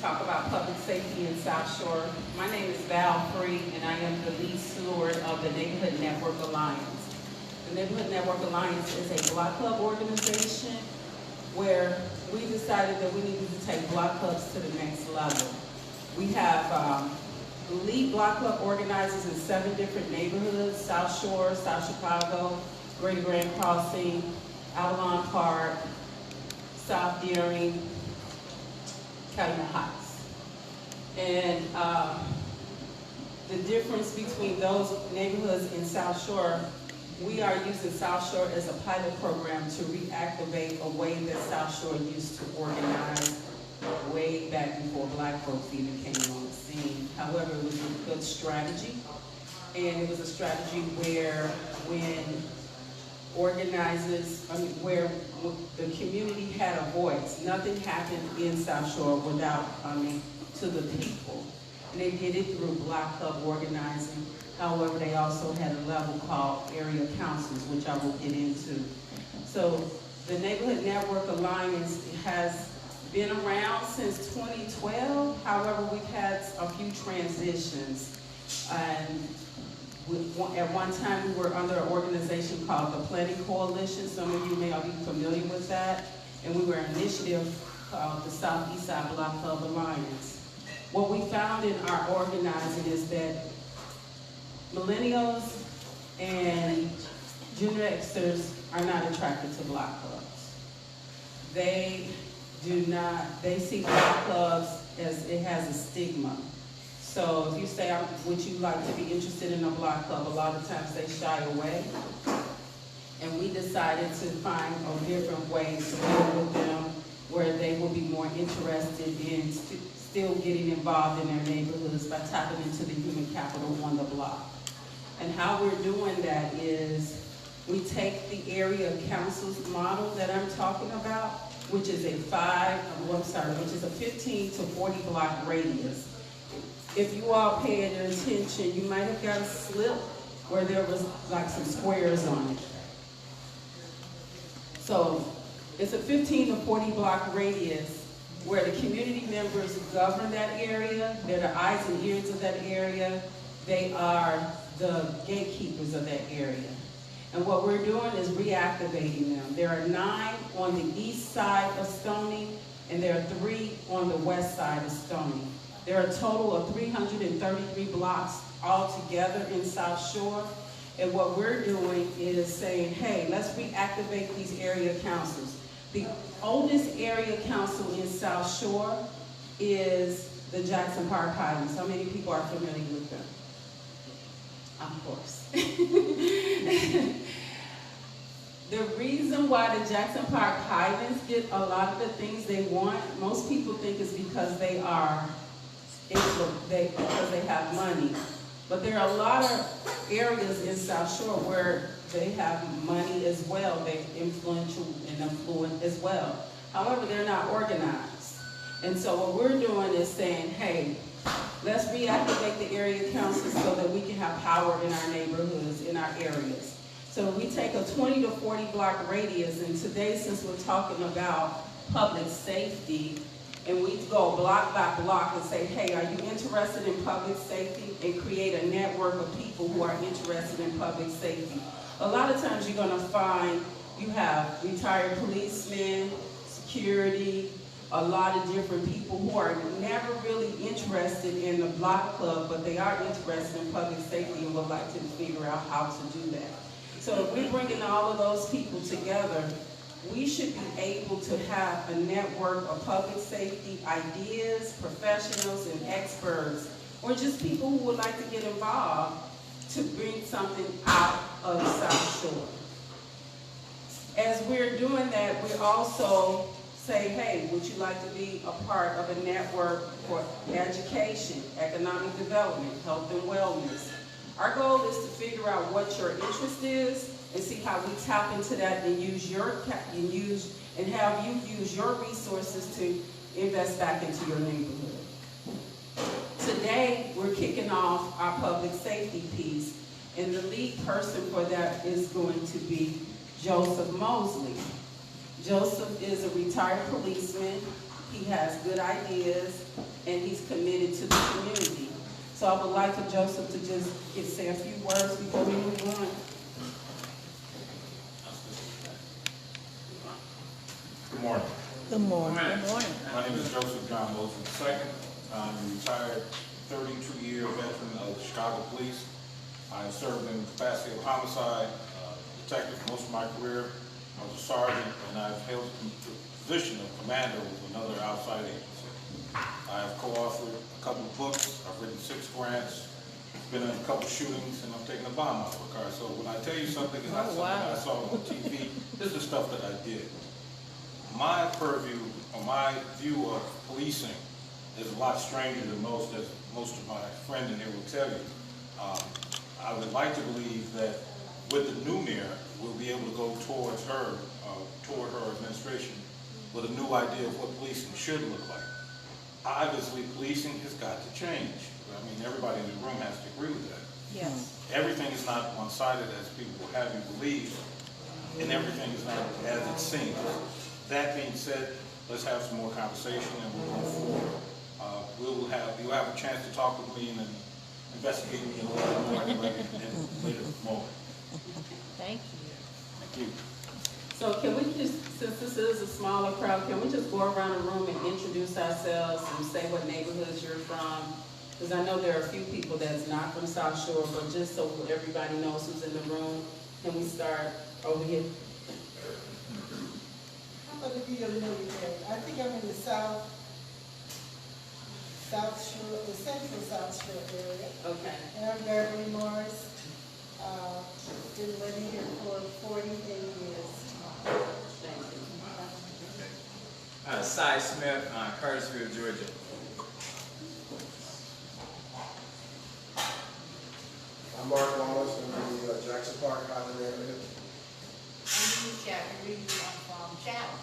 talk about public safety in South Shore. My name is Val Free, and I am the lead steward of the Neighborhood Network Alliance. The Neighborhood Network Alliance is a block club organization where we decided that we needed to take block clubs to the next level. We have lead block club organizers in 7 different neighborhoods: South Shore, South Chicago, Greater Grand Crossing, Avalon Park, South Deering, Calumet Heights. And the difference between those neighborhoods in South Shore, we are using South Shore as a pilot program to reactivate a way that South Shore used to organize way back before black folks even came on the scene. However, it was a good strategy, and it was a strategy where when organizers, where the community had a voice. Nothing happened in South Shore without coming to the people. And they did it through block club organizing. However, they also had a level called area councils, which I will get into. So the Neighborhood Network Alliance has been around since 2012. However, we've had a few transitions. And at one time, we were under an organization called the Planning Coalition. Some of you may be familiar with that. And we were an initiative called the Southeast Side Block Club Alliance. What we found in our organizing is that millennials and Gen Xers are not attracted to block clubs. They see block clubs as it has a stigma. So if you say, would you like to be interested in a block club, a lot of times they shy away. And we decided to find a different way to deal with them where they will be more interested in still getting involved in their neighborhoods by tapping into the human capital on the block. And how we're doing that is we take the area councils model that I'm talking about, which is a 15 to 40 block radius. If you all paid attention, you might have got a slip where there was like some squares on it. So it's a 15 to 40 block radius where the community members govern that area. They're the eyes and ears of that area. They are the gatekeepers of that area. And what we're doing is reactivating them. There are 9 on the east side of Stony, and there are 3 on the west side of Stony. There are a total of 333 blocks altogether in South Shore. And what we're doing is saying, hey, let's reactivate these area councils. The oldest area council in South Shore is the Jackson Park Highlands. How many people are familiar with them? Of course. The reason why the Jackson Park Highlands get a lot of the things they want, most people think is because they have money. But there are a lot of areas in South Shore where they have money as well. They're influential and affluent as well. However, they're not organized. And so what we're doing is saying, hey, let's reactivate the area councils so that we can have power in our neighborhoods, in our areas. So we take a 20 to 40 block radius, and today, since we're talking about public safety, and we go block by block and say, hey, are you interested in public safety? And create a network of people who are interested in public safety. A lot of times you're gonna find you have retired policemen, security, a lot of different people who are never really interested in the block club, but they are interested in public safety and would like to figure out how to do that. So if we're bringing all of those people together, we should be able to have a network of public safety ideas, professionals, and experts, or just people who would like to get involved to bring something out of South Shore. As we're doing that, we also say, hey, would you like to be a part of a network for education, economic development, health and wellness? Our goal is to figure out what your interest is and see how we tap into that and have you use your resources to invest back into your neighborhood. Today, we're kicking off our public safety piece, and the lead person for that is going to be Joseph Mosley. Joseph is a retired policeman he has good ideas, and he's committed to the community. So I would like for Joseph to just say a few words before we move on. Good morning. Good morning. Good morning. My name is Joseph John Wilson II. I'm a retired 32-year veteran of the Chicago Police. I have served in the capacity of homicide detective most of my career. I was a sergeant, and I've held the position of commander with another outside agency. I have co-authored a couple of books. I've written 6 grants. Been in a couple of shootings, and I'm taking a bomb out of a car. So when I tell you something, it's not something I saw on TV. This is stuff that I did. My purview, or my view of policing, is a lot stranger than most, as most of my friends in here will tell you. I would like to believe that with the new mayor, we'll be able to go towards her, toward her administration, with a new idea of what policing should look like. Obviously, policing has got to change. I mean, everybody in the room has to agree with that. Yes. Everything is not one-sided, as people will have you believe, and everything is not as it seems. That being said, let's have some more conversation, and we'll go forward. You'll have a chance to talk with me and investigate me a little bit more in a later moment. Thank you. Thank you. So can we just, since this is a smaller crowd, can we just go around the room and introduce ourselves and say what neighborhoods you're from? Because I know there are a few people that's not from South Shore, but just so everybody knows who's in the room, can we start over here? I'm going to be a little bit. I think I'm in the South Shore, the Central South Shore area. Okay. And I'm Beverly Morris. Been living here for 48 years. Thank you. Cy Smith, Cartersville, Georgia. I'm Mark Wallace from the Jackson Park Highland area. I'm Jackie Reed, I'm from Chatham.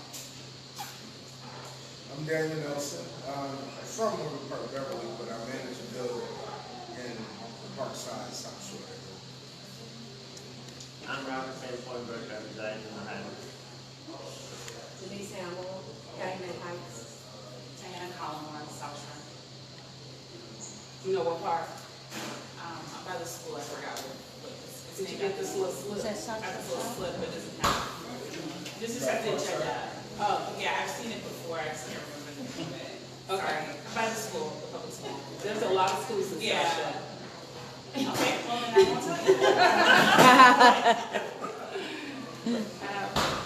I'm Daniel Nelson. I'm from Morgan Park, Beverly, but I manage a building in Parkside, South Shore area. I'm Robert St. Floydberg, I reside in the Highlands. Denise Hamill, Calumet Heights. Diana Collins, South Shore. You know what part? By the school, I forgot what this is. Did you get this little slip? Was that South I got this little Shore? slip, but it doesn't have. This is something that, yeah, I've seen it before, I just can't remember the name of it. Okay. Sorry. By the school, the public school. There's a lot of schools in Yeah. South Shore. Okay, well, then I won't tell you.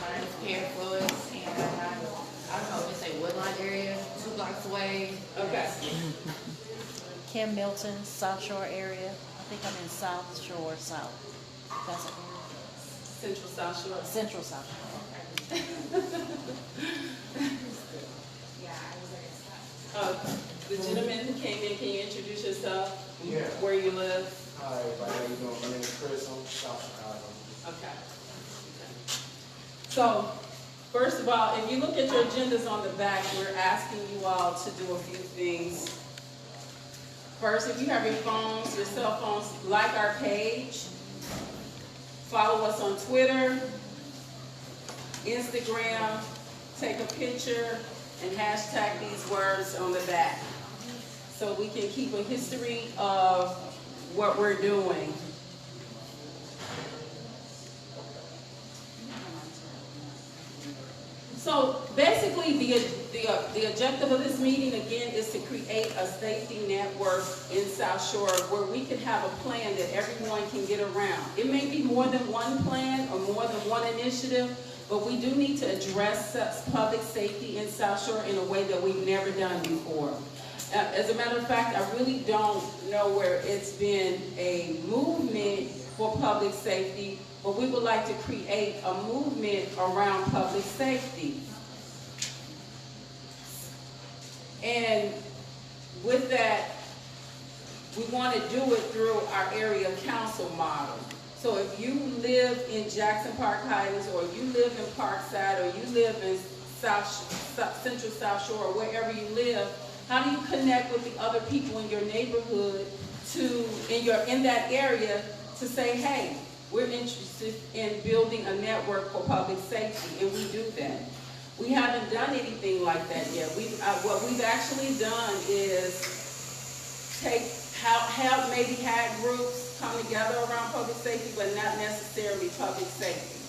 My name's Karen Flores, and I don't know, just say Woodline area, 2 blocks away. Okay. Kim Milton, South Shore area. I think I'm in South Shore South. That's an area. Central South Shore. Central South Shore. Yeah, I was like, The gentleman who came in, can you introduce yourself? Yeah. Where you live? Hi, everybody. How you doing? My name is Chris. I'm from South Chicago. Okay. So, first of all, if you look at your agendas on the back, we're asking you all to do a few things. First, if you have your phones, your cell phones, like our page. Follow us on Twitter, Instagram, take a picture, and hashtag these words on the back, so we can keep a history of what we're doing. So basically, the objective of this meeting, again, is to create a safety network in South Shore where we can have a plan that everyone can get around. It may be more than one plan or more than one initiative, but we do need to address public safety in South Shore in a way that we've never done before. As a matter of fact, I really don't know where it's been a movement for public safety, but we would like to create a movement around public safety. And with that, we want to do it through our area council model. So if you live in Jackson Park Highlands, or you live in Parkside, or you live in Central South Shore, or wherever you live, how do you connect with the other people in your neighborhood in that area to say, hey, we're interested in building a network for public safety, and we do that. We haven't done anything like that yet. What we've actually done is maybe had groups come together around public safety, but not necessarily public safety.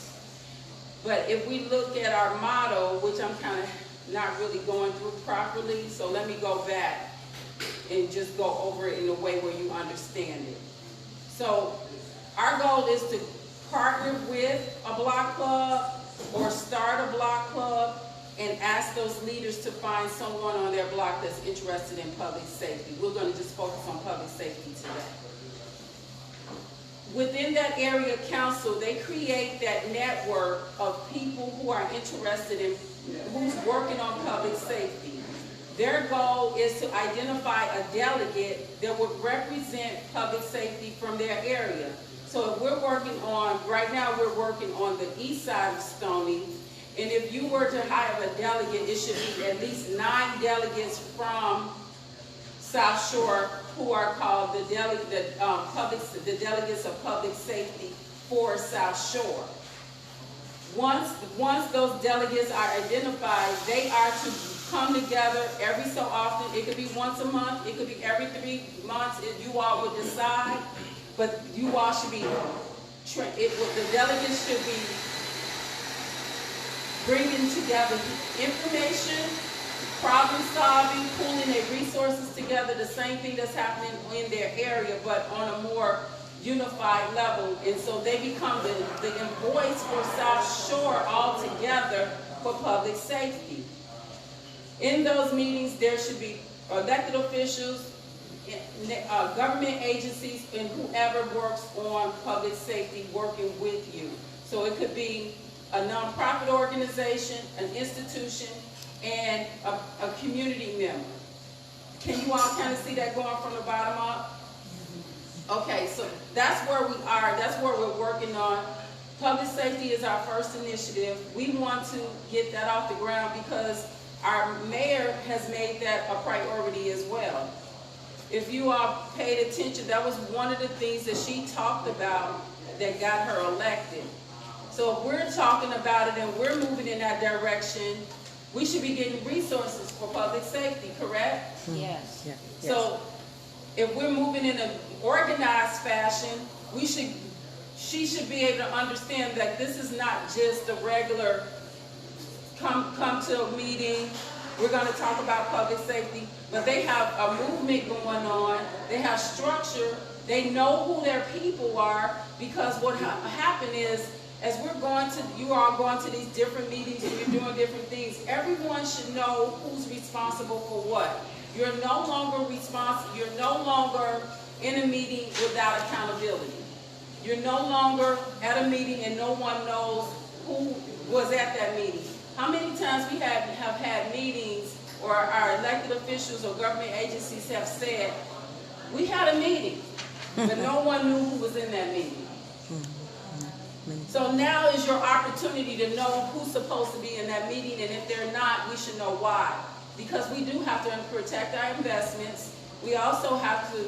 But if we look at our motto, which I'm kind of not really going through properly, so let me go back and just go over it in a way where you understand it. So our goal is to partner with a block club or start a block club and ask those leaders to find someone on their block that's interested in public safety. We're going to just focus on public safety today. Within that area council, they create that network of people who are interested in, who's working on public safety. Their goal is to identify a delegate that would represent public safety from their area. So if we're working on, right now we're working on the east side of Stony, and if you were to hire a delegate, it should be at least 9 delegates from South Shore who are called the delegates of public safety for South Shore. Once those delegates are identified, they are to come together every so often. It could be once a month, it could be every 3 months, if you all would decide, but you all should be, the delegates should be bringing together information, problem solving, pooling their resources together, the same thing that's happening in their area, but on a more unified level. And so they become the voice for South Shore all together for public safety. In those meetings, there should be elected officials, government agencies, and whoever works on public safety working with you. So it could be a nonprofit organization, an institution, and a community member. Can you all kind of see that going from the bottom up? Okay, so that's where we are. That's where we're working on. Public safety is our first initiative. We want to get that off the ground because our mayor has made that a priority as well. If you all paid attention, that was one of the things that she talked about that got her elected. So if we're talking about it and we're moving in that direction, we should be getting resources for public safety, correct? Yes. Yeah. So if we're moving in an organized fashion, she should be able to understand that this is not just a regular come to a meeting, we're going to talk about public safety, but they have a movement going on, they have structure, they know who their people are, because what happened is, as you are going to these different meetings and you're doing different things, everyone should know who's responsible for what. You're no longer in a meeting without accountability. You're no longer at a meeting and no one knows who was at that meeting. How many times we have had meetings or our elected officials or government agencies have said, we had a meeting, but no one knew who was in that meeting. So now is your opportunity to know who's supposed to be in that meeting, and if they're not, we should know why. Because we do have to protect our investments. We also have to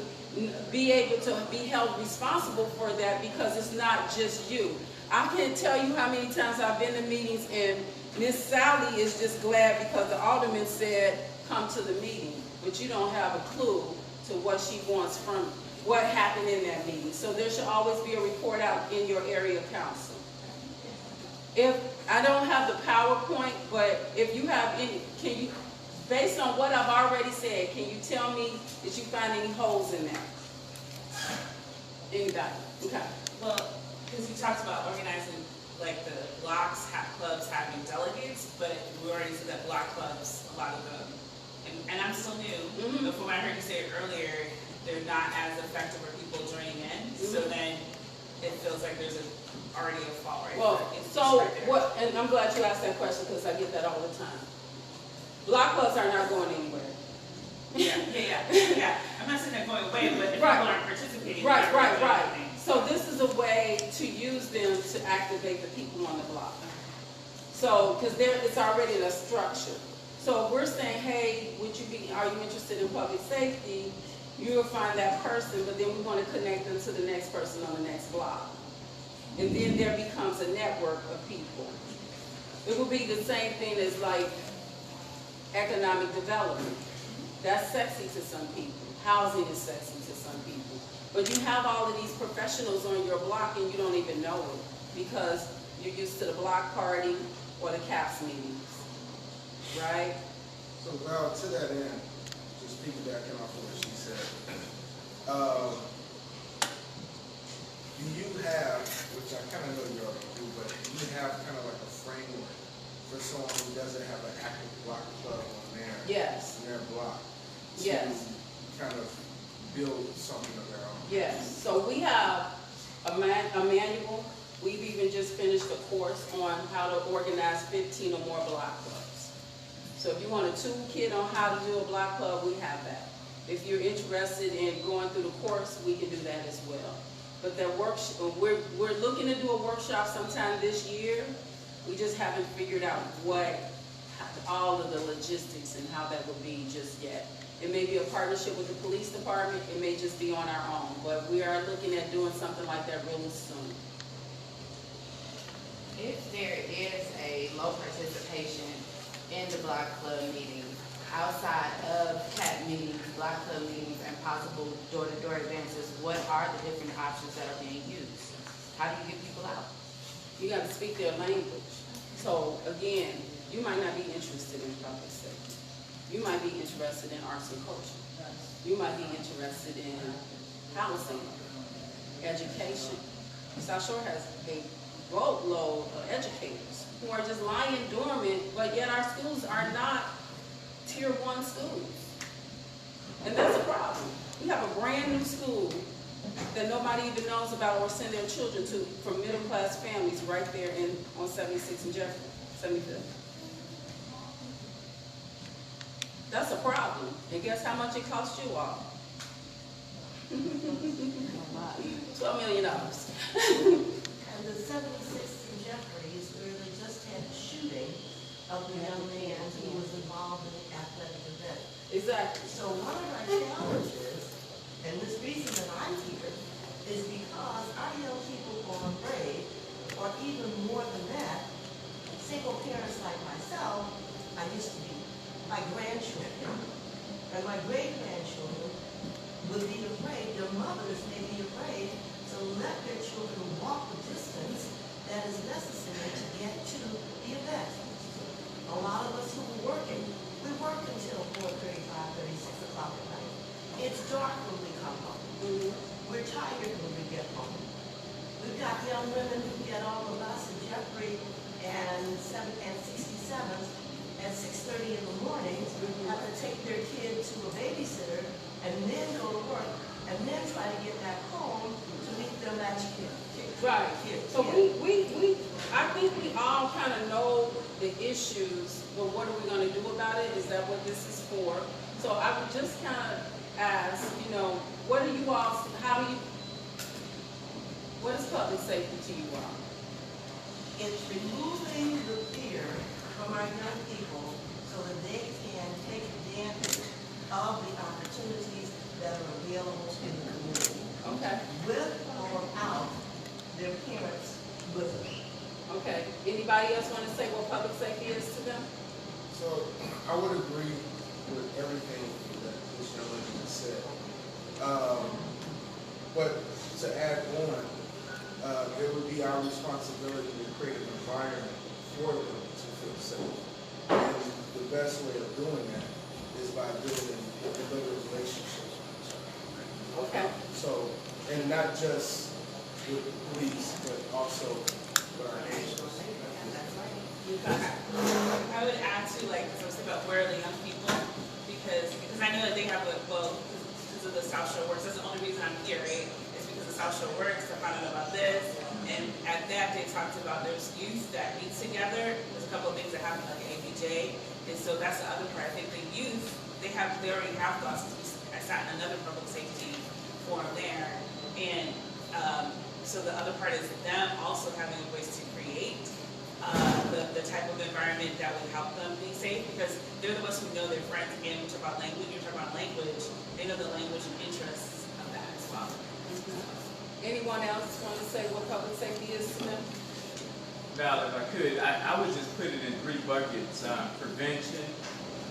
be able to be held responsible for that, because it's not just you. I can't tell you how many times I've been to meetings and Miss Sally is just glad because the alderman said, come to the meeting, but you don't have a clue to what she wants from what happened in that meeting. So there should always be a report out in your area council. If I don't have the PowerPoint, but if you have any, can you, based on what I've already said, can you tell me that you find any holes in that? Anybody? Okay. Well, because you talked about organizing, like the blocks, clubs having delegates, but we already said that block clubs, a lot of them, and I'm still new, but from what I heard you say earlier, they're not as effective for people joining in, so then it feels like there's already a fall right Well, there. so right there. what, and I'm glad you asked that question because I get that all the time. Block clubs are not going anywhere. Yeah. I'm not saying they're going away, but if people aren't participating, Right. they're not doing anything. So this is a way to use them to activate the people on the block. So, because it's already a structure. So if we're saying, hey, are you interested in public safety? You'll find that person, but then we want to connect them to the next person on the next block. And then there becomes a network of people. It would be the same thing as like economic development. That's sexy to some people. Housing is sexy to some people. But you have all of these professionals on your block and you don't even know it because you're used to the block party or the CAPS meetings, right? So Val, to that end, just piggybacking off of what she said, do you have, which I kind of know you already do, but do you have kind of like a framework for someone who doesn't have an active block club on Yes. their block? Yes. To kind of build something of their own? Yes, so we have a manual. We've even just finished a course on how to organize 15 or more block clubs. So if you want a toolkit on how to do a block club, we have that. If you're interested in going through the course, we can do that as well. But that we're looking to do a workshop sometime this year. We just haven't figured out all of the logistics and how that would be just yet. It may be a partnership with the police department. It may just be on our own. But we are looking at doing something like that really soon. If there is a low participation in the block club meetings, outside of CAT meetings, block club meetings, and possible door-to-door advances, what are the different options that are being used? How do you get people out? You got to speak their language. So again, you might not be interested in public safety. You might be interested in arts and culture. You might be interested in housing, education. South Shore has a boatload of educators who are just lying dormant, but yet our schools are not tier 1 schools. And that's a problem. We have a brand new school that nobody even knows about or send their children to from middle class families right there on 76 and Jefferson, 75th. That's a problem. And guess how much it costs you all? $12 million. And the 76th and Jeffrey is where they just had a shooting of the young man who was involved in the athletic event. Exactly. So one of our challenges, and this reason that I'm here, is because our young people on break, or even more than that, single parents like myself, I used to be, my grandchildren, and my great-grandchildren would be afraid, their mothers may be afraid to let their children walk the distance that is necessary to get to the event. A lot of us who are working, we work until 4:35, 36 o'clock at night. It's dark when we come home. We're tired when we get home. We've got young women who get on the bus at Jeffrey and 67th at 6:30 in the morning, have to take their kid to a babysitter, and then go to work, and then try to get back home to meet their latchkey. Right. So I think we all kind of know the issues, but what are we going to do about it? Is that what this is for? So I would just kind of ask, what do you all, what is public safety to you all? It's removing the fear from our young people so that they can take advantage of the opportunities that are available in the community. Okay. With or without their parents with them. Okay. Anybody else want to say what public safety is to them? So I would agree with everything that this young lady just said. But to add on, it would be our responsibility to create an environment for them to feel safe. And the best way of doing that is by building relationships with each other. Okay. So, and not just with the police, but also with our neighbors. I would add to, because I was thinking about where are the young people, because I know that they have because of the South Shore Works, that's the only reason I'm here, right? It's because the South Shore Works, I found out about this, and at that they talked about there's youth that meet together. There's a couple of things that happen like ABJ, and so that's the other part. I think the youth, they already have thoughts. I sat in another public safety forum there, and so the other part is them also having a voice to create the type of environment that would help them be safe, because they're the ones who know their friends. Again, we talk about language, you talk about language, they know the language and interests of that as well. Anyone else want to say what public safety is to them? Val, if I could, I would just put it in 3 buckets, prevention,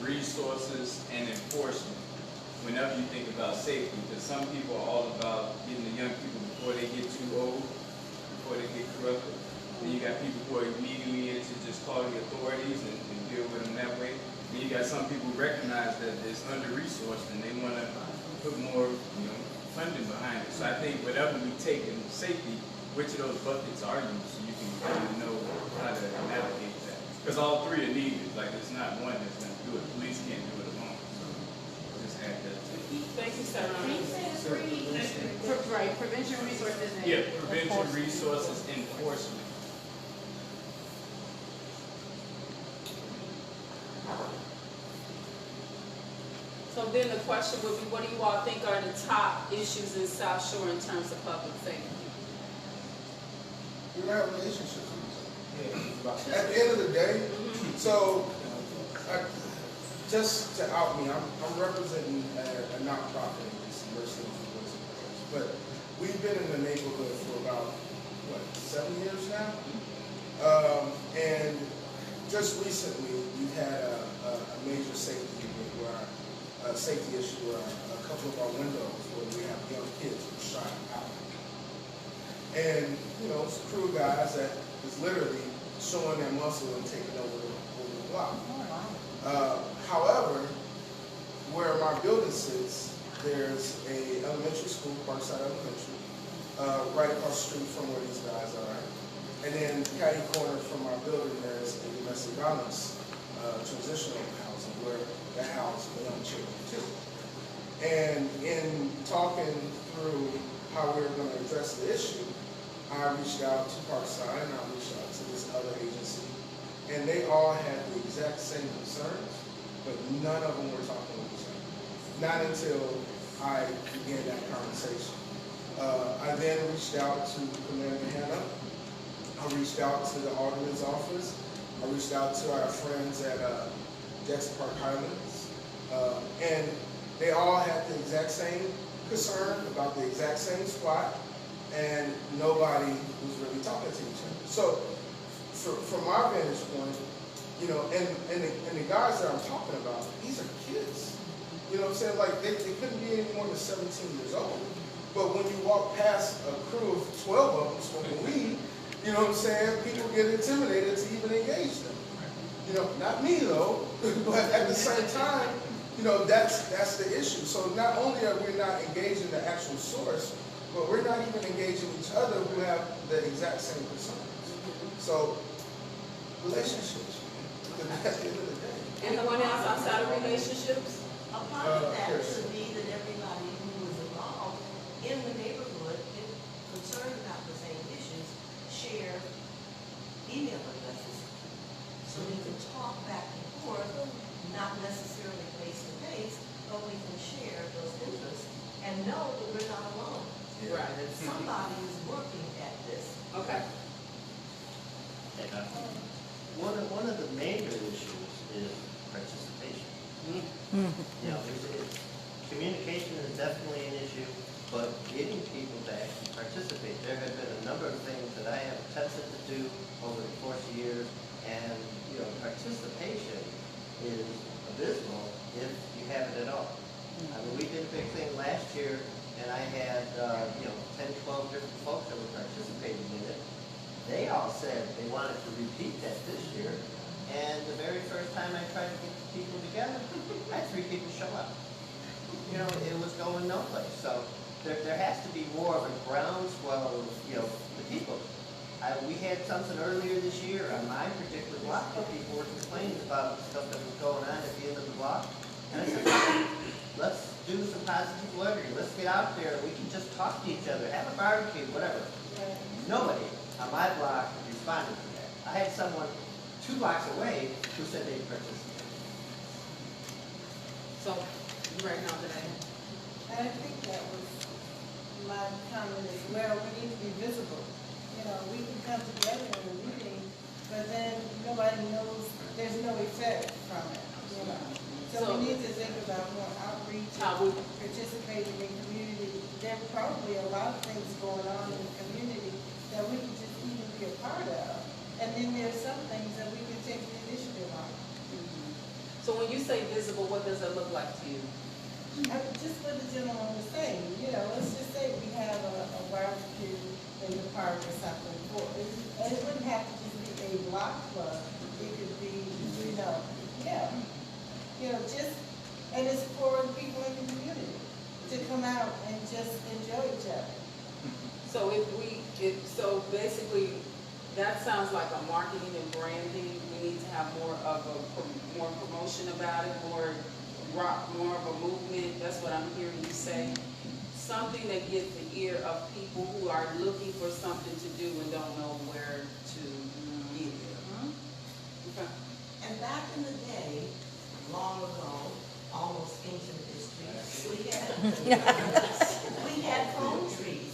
resources, and enforcement. Whenever you think about safety, because some people are all about getting the young people before they get too old, before they get corrupted. Then you got people who are immediately into just calling the authorities and deal with them that way. Then you got some people who recognize that it's under-resourced and they want to put more, funding behind it. So I think whatever we take in safety, which of those buckets are you, so you can kind of know how to navigate that. Because all 3 are needed. Like, it's not one that's going to do it. Police can't do it alone. So just add that to it. Thank you, sir. Can you say the 3? Right, prevention, resources, and. Yeah, prevention, resources, enforcement. So then the question would be, what do you all think are the top issues in South Shore in terms of public safety? We don't have relationships with each other. At the end of the day, so just to out me, I'm representing a nonprofit agency, Mercy on Voice of Prayers. But we've been in the neighborhood for about, 7 years now? And just recently, we've had a major safety event where safety issue where a couple of our windows where we have young kids who shot out. And, it's a crew of guys that is literally showing their muscle and taking over the block. However, where my building sits, there's a elementary school, Parkside Elementary, right across the street from where these guys are. And then catty corner from our building, there's a domestic violence transitional housing where they house young children too. And in talking through how we were going to address the issue, I reached out to Parkside and I reached out to this other agency, and they all had the exact same concerns, but none of them were talking with each other. Not until I began that conversation. I then reached out to Commander Hannah. I reached out to the Alderman's office. I reached out to our friends at Jackson Park Highlands. And they all had the exact same concern about the exact same spot, and nobody was really talking to each other. So from our vantage point, and the guys that I'm talking about, these are kids. You know what I'm saying? Like, they couldn't be any more than 17 years old. But when you walk past a crew of 12 of them smoking weed, you know what I'm saying, people get intimidated to even engage them. Not me though, but at the same time, that's the issue. So not only are we not engaging the actual source, but we're not even engaging each other who have the exact same concerns. So, relationships, at the end of the day. Anyone else outside of relationships? A part of that should be that everybody who is involved in the neighborhood is concerned about the same issues, share email addresses, so we can talk back and forth, not necessarily face to face, but we can share those interests and know that we're not alone. Right. That somebody is working at this. Okay. One of the major issues is participation. Communication is definitely an issue, but getting people to actually participate. There have been a number of things that I have attempted to do over the course of years, and participation is abysmal if you have it at all. I mean, we did a big thing last year, and I had 10, 12 different folks that were participating in it. They all said they wanted to repeat that this year, and the very first time I tried to get the people together, I had 3 people show up. It was going no place. So there has to be more of a groundswell of the people. We had something earlier this year on my particular block where people were complaining about stuff that was going on at the end of the block, and I said, let's do some positive loitering. Let's get out there. We can just talk to each other, have a barbecue, whatever. Nobody on my block responded to that. I had someone 2 blocks away who said they'd participate. So, right now today. And I think that was my comment as well. We need to be visible. We can come together in a meeting, but then nobody knows, there's no effect from it, So we need to think about more outreach, participating in community. There are probably a lot of things going on in the community that we can just even be a part of. And then there's some things that we can take the initiative on. So when you say visible, what does it look like to you? Just what the gentleman was saying, you know, let's just say we have a barbecue in the park or something. And it wouldn't have to just be a block club. It could be, you know, yeah. You know, just, and it's for the people in the community to come out and just enjoy each other. So so basically, that sounds like a marketing and branding. We need to have more promotion about it, more of a movement. That's what I'm hearing you say. Something that gets the ear of people who are looking for something to do and don't know where to get it. Okay. And back in the day, long ago, almost ancient history, we had phone trees.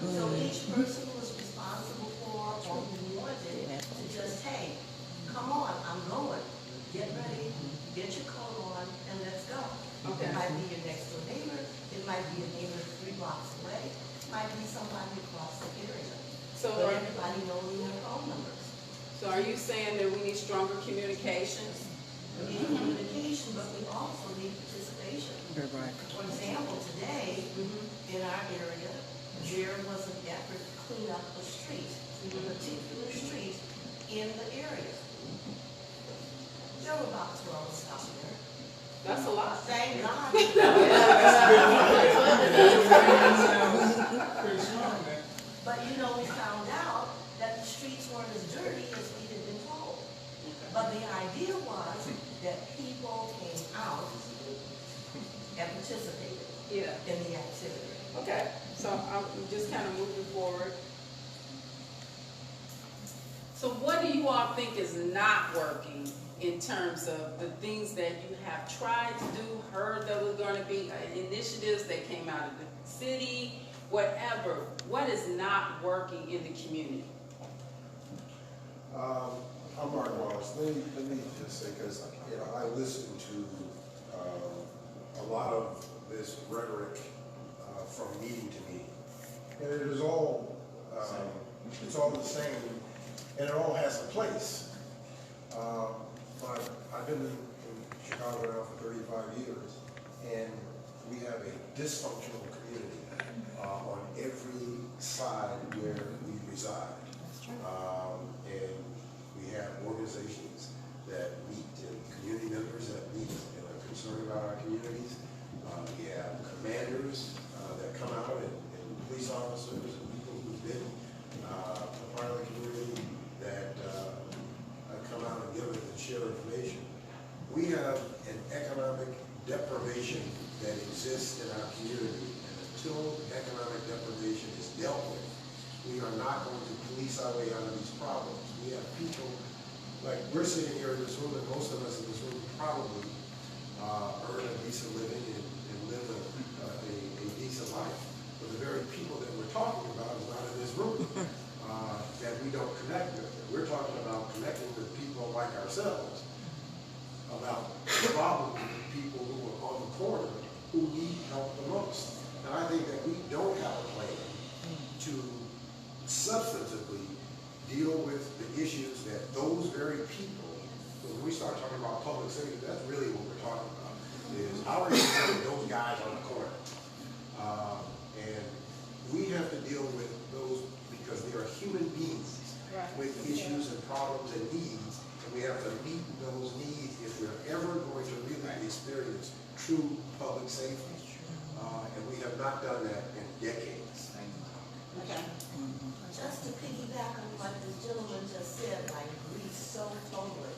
So each person was responsible for, or who wanted, to just, hey, come on, I'm going, get ready, get your coat on, and let's go. Okay. It might be your next door neighbor, it might be a neighbor 3 blocks away, it might be somebody across the area. So But everybody knows their phone numbers. So are you saying that we need stronger communications? We need communication, but we also need participation. For example, today, in our area, there was an effort to clean up a street, a particular street in the area. There were about 12 stops there. That's a lot. Thank God. Pretty strong, man. But you know, we found out that the streets weren't as dirty as we had been told. But the idea was that people came out and participated in the activity. Okay, so I'm just kind of moving forward. So what do you all think is not working in terms of the things that you have tried to do, heard that was going to be initiatives that came out of the city, whatever? What is not working in the community? I'm Mark Wallace. Let me just say, because I listen to a lot of this rhetoric from meeting to meeting, and it is all it's all the same, and it all has a place. But I've been in Chicago now for 35 years, and we have a dysfunctional community on every side where we reside. And we have organizations that meet and community members that meet and are concerned about our communities. We have commanders that come out and police officers and people who've been a part of the community that come out and give it and share information. We have an economic deprivation that exists in our community, and until economic deprivation is dealt with, we are not going to police our way out of these problems. We have people, like we're sitting here in this room, and most of us in this room probably earn a decent living and live a decent life. But the very people that we're talking about is not in this room, that we don't connect with. We're talking about connecting with people like ourselves, about problems with people who are on the corner who need help the most. And I think that we don't have a plan to substantively deal with the issues that those very people, when we start talking about public safety, that's really what we're talking about, is how are you dealing with those guys on the corner? And we have to deal with those because they are human beings with issues and problems and needs, and we have to meet those needs if we're ever going to really experience true public safety. And we have not done that in decades. Okay. Just to piggyback on what this gentleman just said, I agree so totally.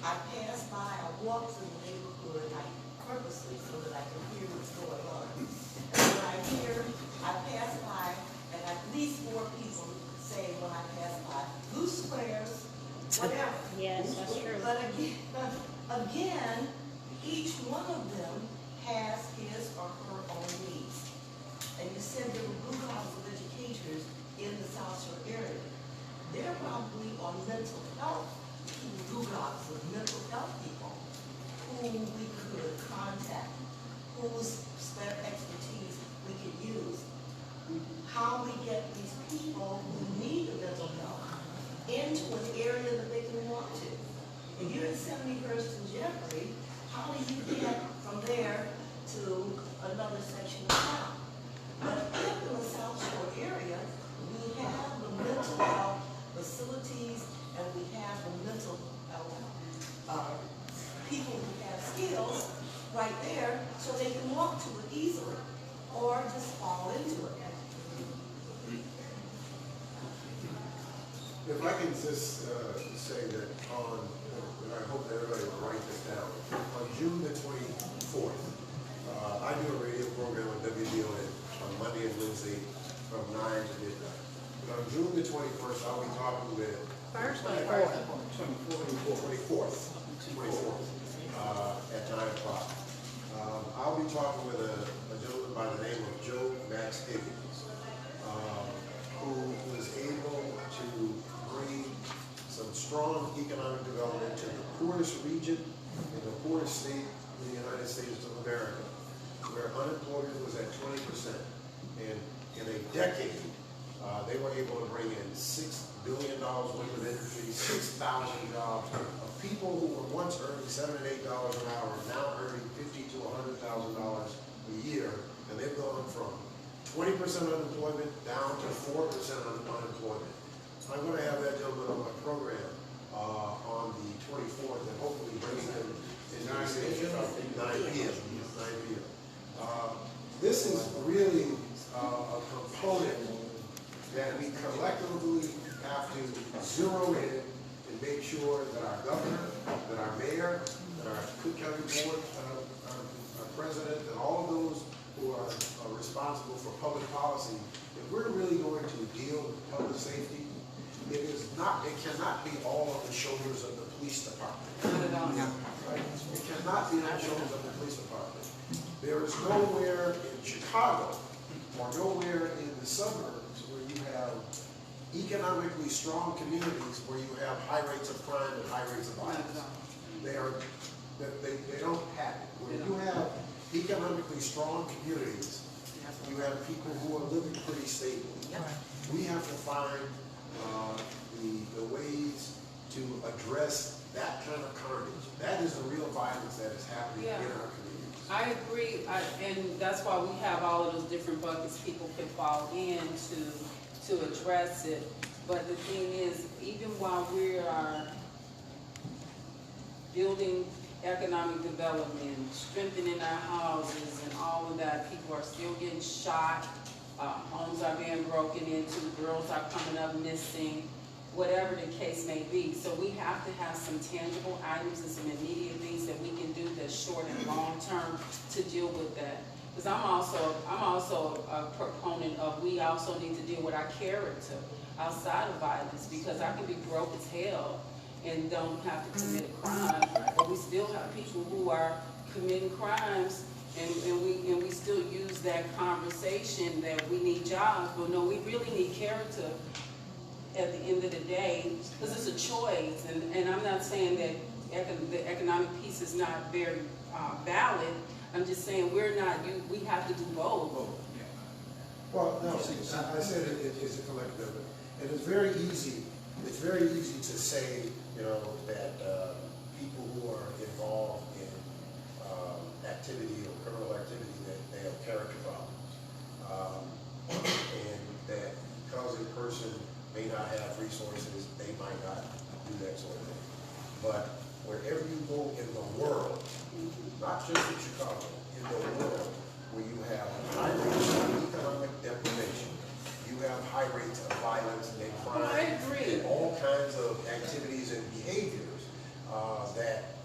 I pass by, I walk through the neighborhood, purposely so that I can hear what's going on. And when I pass by, and at least 4 people say when I pass by, loose squares, whatever. Yes, that's true. But again, each one of them has his or her own needs. And you said there were groups of educators in the South Shore area. They're probably on mental health, groups of mental health people who we could contact, whose expertise we could use. How we get these people who need the mental health into an area that they can walk to. If you're in 71st and Jeffrey, how do you get from there to another section of town? But if in the South Shore area, we have the mental health facilities and we have the mental health people who have skills right there so they can walk to it easily or just fall into it. If I can just say that on, and I hope that everybody will write this down, on June the 24th, I do a radio program on WDON on Monday and Wednesday from 9 to midnight. But on June the 21st, I'll be talking with... First or 24th, at 9 o'clock. I'll be talking with a gentleman by the name of Joe Max Higgins, who was able to bring some strong economic development to the poorest region in the poorest state in the United States of America, where unemployment was at 20%. And in a decade, they were able to bring in $6 billion worth of industry, 6,000 jobs of people who were once earning $7 and $8 an hour, now earning $50,000 to $100,000 a year, and they've gone from 20% unemployment down to 4% unemployment. I'm going to have that gentleman on my program on the 24th, and hopefully bring him in 9 p.m. This is really a component that we collectively have to zero in and make sure that our governor, that our mayor, that our Cook County Board, our president, and all of those who are responsible for public policy, if we're really going to deal with public safety, it cannot be all on the shoulders of the police department. Right? It cannot be on the shoulders of the police department. There is nowhere in Chicago or nowhere in the suburbs where you have economically strong communities where you have high rates of crime and high rates of violence. They don't have it. Where you have economically strong communities, you have people who are living pretty stably. We have to find the ways to address that kind of carnage. That is the real violence that is happening in our communities. I agree, and that's why we have all of those different buckets people can fall into to address it. But the thing is, even while we are building economic development, strengthening our houses and all of that, people are still getting shot, homes are being broken into, girls are coming up missing, whatever the case may be. So we have to have some tangible items and some immediate things that we can do that's short and long term to deal with that. Because I'm also a proponent of we also need to deal with our character outside of violence, because I can be broke as hell and don't have to commit a crime, but we still have people who are committing crimes, and we still use that conversation that we need jobs, but no, we really need character at the end of the day, because it's a choice, and I'm not saying that the economic piece is not very valid. I'm just saying we have to do both. Well, no, I said it is a collective, and it's very easy to say, that people who are involved in activity or criminal activity, that they have character problems, and that because a person may not have resources, they might not do that sort of thing. But wherever you go in the world, not just in Chicago, in the world, where you have high rates of economic deprivation, you have high rates of violence and crime, I agree. and all kinds of activities and behaviors that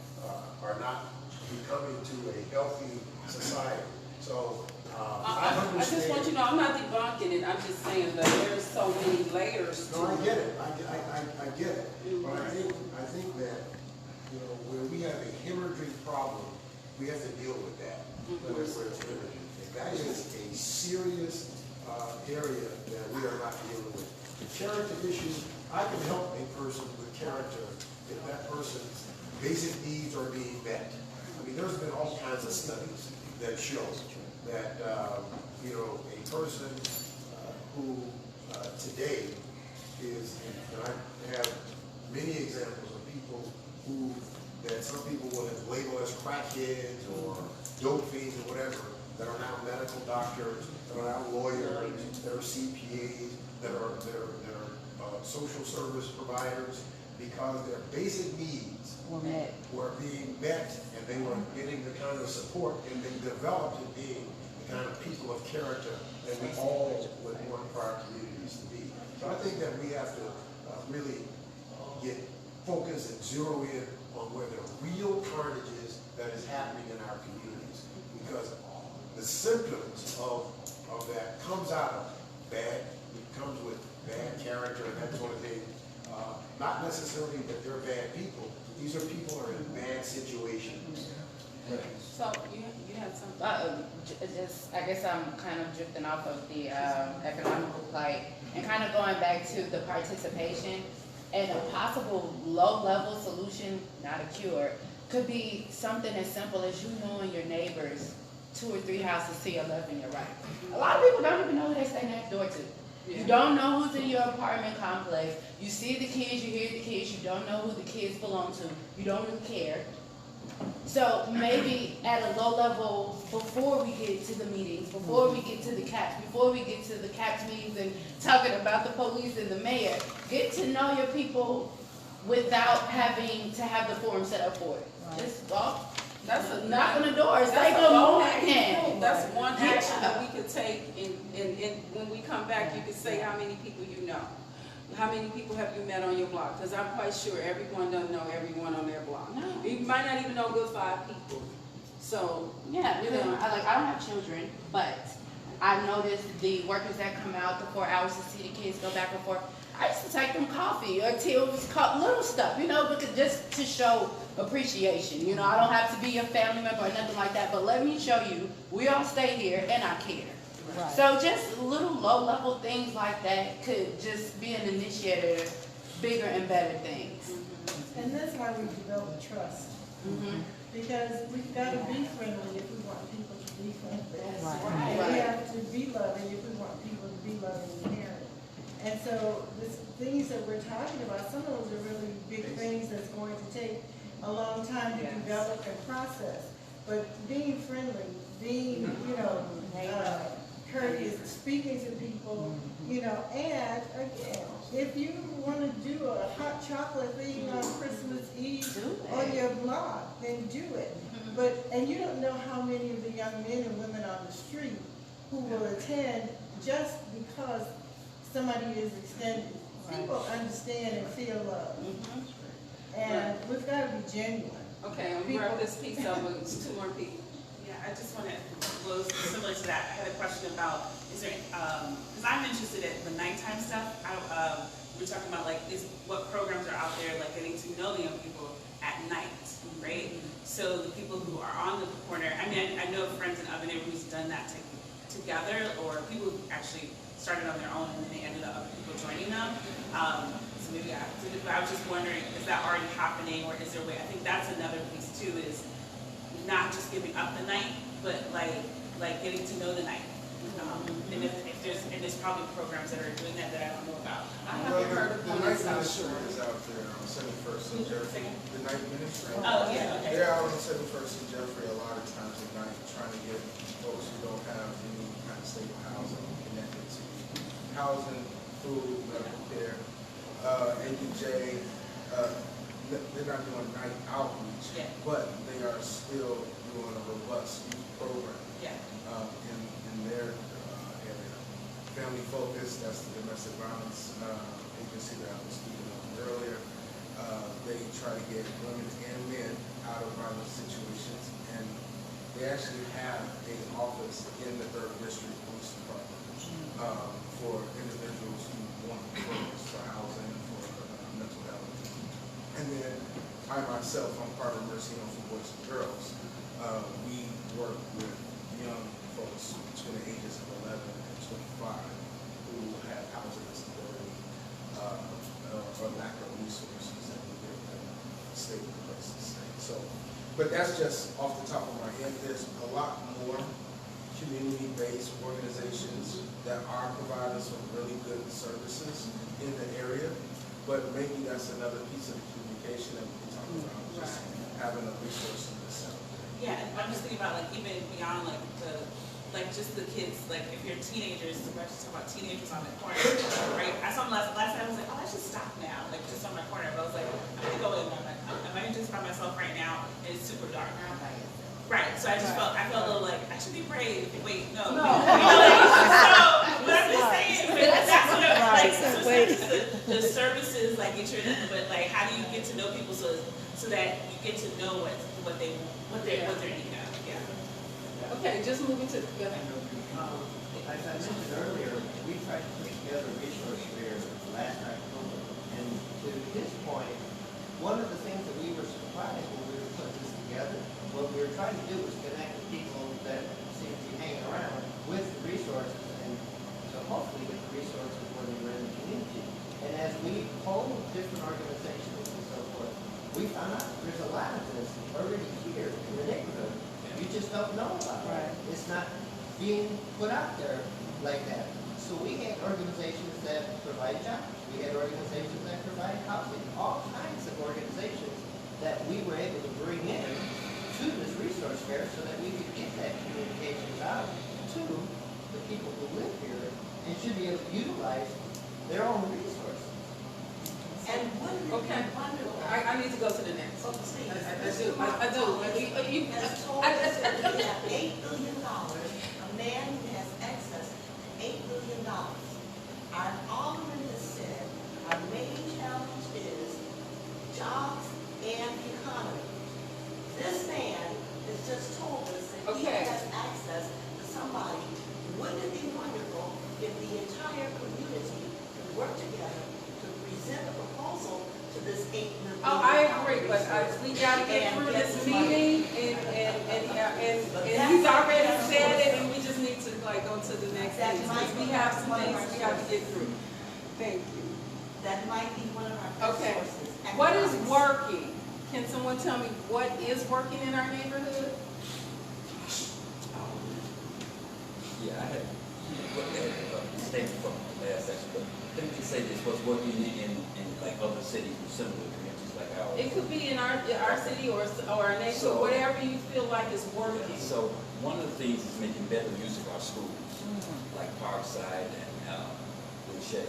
are not becoming to a healthy society. So I understand. I just want you to know, I'm not debunking it. I'm just saying that there's so many layers to No, I it. get it. I get it. But I think that where we have a hemorrhaging problem, we have to deal with that. Where it's hemorrhaging. And that is a serious area that we are not dealing with. The character issues, I can help a person with character if that person's basic needs are being met. I mean, there's been all kinds of studies that show that a person who today is, and I have many examples of people that some people will label as crackheads or dope fiends or whatever, that are now medical doctors, that are now lawyers, that are CPAs, that are social service providers, because their basic needs were being met, and they were getting the kind of support, and they developed in being the kind of people of character that we all would want for our communities to be. So I think that we have to really get focused and zero in on where the real carnage is that is happening in our communities, because the symptoms of that comes out of it comes with bad character and that sort of thing. Not necessarily that they're bad people. These are people who are in bad situations. So you had something? I guess I'm kind of drifting off of the economical plight and kind of going back to the participation, and a possible low-level solution, not a cure, could be something as simple as you knowing your neighbors 2 or 3 houses to your left and your right. A lot of people don't even know who they stay next door to. You don't know who's in your apartment complex. You see the kids, you hear the kids, you don't know who the kids belong to. You don't really care. So maybe at a low level, before we get to the meetings, before we get to the CAPS, before we get to the CAPS meetings and talking about the police and the mayor, get to know your people without having to have the forum set up for it. Just That's a knock on the door, say That's good a morning. That's one action that we could take, and when we come back, you could say how many people you know. How many people have you met on your block? Because I'm quite sure everyone doesn't know everyone on their block. No. You might not even know a good 5 people. So, Yeah, you know. I don't have children, but I've noticed the workers that come out the 4 hours to see the kids go back and forth. I used to take them coffee or tea, little stuff, because just to show appreciation. I don't have to be a family member or nothing like that, but let me show you, we all stay here and I care. Right. So just little low-level things like that could just be an initiator to bigger and better things. And that's why we develop trust. Because we've got to be friendly if we want people to be friendly. Right. And we have to be loving if we want people to be loving and caring. And so the things that we're talking about, some of those are really big things that's going to take a long time to develop and process. But being friendly, being, courteous, speaking to people, and again, if you want to do a hot chocolate thing on Christmas Eve on your block, then do it. And you don't know how many of the young men and women on the street who will attend just because somebody is extended. People understand and feel love. And we've got to be genuine. Okay, and we wrap this piece up with 2 more people. Yeah, I just want to close similar to that. I had a question about, is there, because I'm interested in the nighttime stuff. We're talking about what programs are out there, getting to know the young people at night, right? So the people who are on the corner, I know friends in other neighborhoods done that together, or people who actually started on their own and then they ended up people joining them. So maybe I was just wondering, is that already happening, or is there a way? I think that's another piece too, is not just giving up the night, but like getting to know the night. And if there's probably programs that are doing that I don't know about. I haven't heard of The one night in South ministry Shore. is out there on 71st and Jeffrey. The night ministry. Oh, yeah, okay. They're out on 71st and Jeffrey a lot of times at night, trying to get folks who don't have any kind of stable housing connected to housing, food, medical care. ABJ, they're not doing night outreach, but they are still doing a robust youth program in their area. Family Focus, that's the domestic violence agency that I was speaking of earlier. They try to get women and men out of violent situations, and they actually have an office in the 3rd District Police Department for individuals who want programs for housing and for mental health. And then I myself, I'm part of Mercy Home for Boys and Girls. We work with young folks between the ages of 11 and 25 who have housing instability or lack of resources that will give them a stable place to stay. So, but that's just off the top of my head. There's a lot more community-based organizations that are providing some really good services in the area, but maybe that's another piece of communication that we can talk about, just having a resource in this center. Yeah, and I'm just thinking about like even beyond like just the kids, like if you're teenagers, we're just talking about teenagers on the corner, right? I saw them last time, I was like, oh, I should stop now, like just on my corner, but I was like, I'm gonna go in, am I just by myself right now, and it's super dark. Right, so I felt a little like, I should be brave, wait, no. You know, so, but I'm just saying, but that's what I'm, like, so it's not just the services, like, but like, how do you get to know people so that you get to know what they're needing of, yeah. Okay, just moving to, go ahead. As I mentioned earlier, we tried to put together a resource fair last October, and to his point, one of the things that we were surprised when we were putting this together, what we were trying to do was connect the people that seem to be hanging around with the resources, and to hopefully get the resources when they were in the community. And as we polled different organizations and so forth, we found out there's a lot of this already here in the neighborhood. You just don't know about it. It's not being put out there like that. So we had organizations that provide jobs. We had organizations that provide housing. All kinds of organizations that we were able to bring in to this resource fair so that we could get that communications out to the people who live here and should be able to utilize their own resources. And wouldn't it Okay. be wonderful? I need to go to the next. Oh, please. I do. Has told us that we have $8 billion, a man who has access to $8 billion. Our alderman has said our main challenge is jobs and economy. This man has just told us that he Okay. has access to somebody. Wouldn't it be wonderful if the entire community could work together to present a proposal to this $8 billion? Oh, I agree, but we gotta get through this meeting, and he's already said it, and we just need to like go to the next That thing, might because we be have some one of things our we have to get sources. through. Thank you. That might be one of our Okay. sources. What is Economics. working? Can someone tell me what is working in our neighborhood? Yeah, I had, statement from the last section, but let me just say this, what's working in like other cities with similar communities like ours. It could be in our city or our neighborhood, So- whatever you feel like is working. So one of the things is making better use of our schools, like Parkside and Boucher.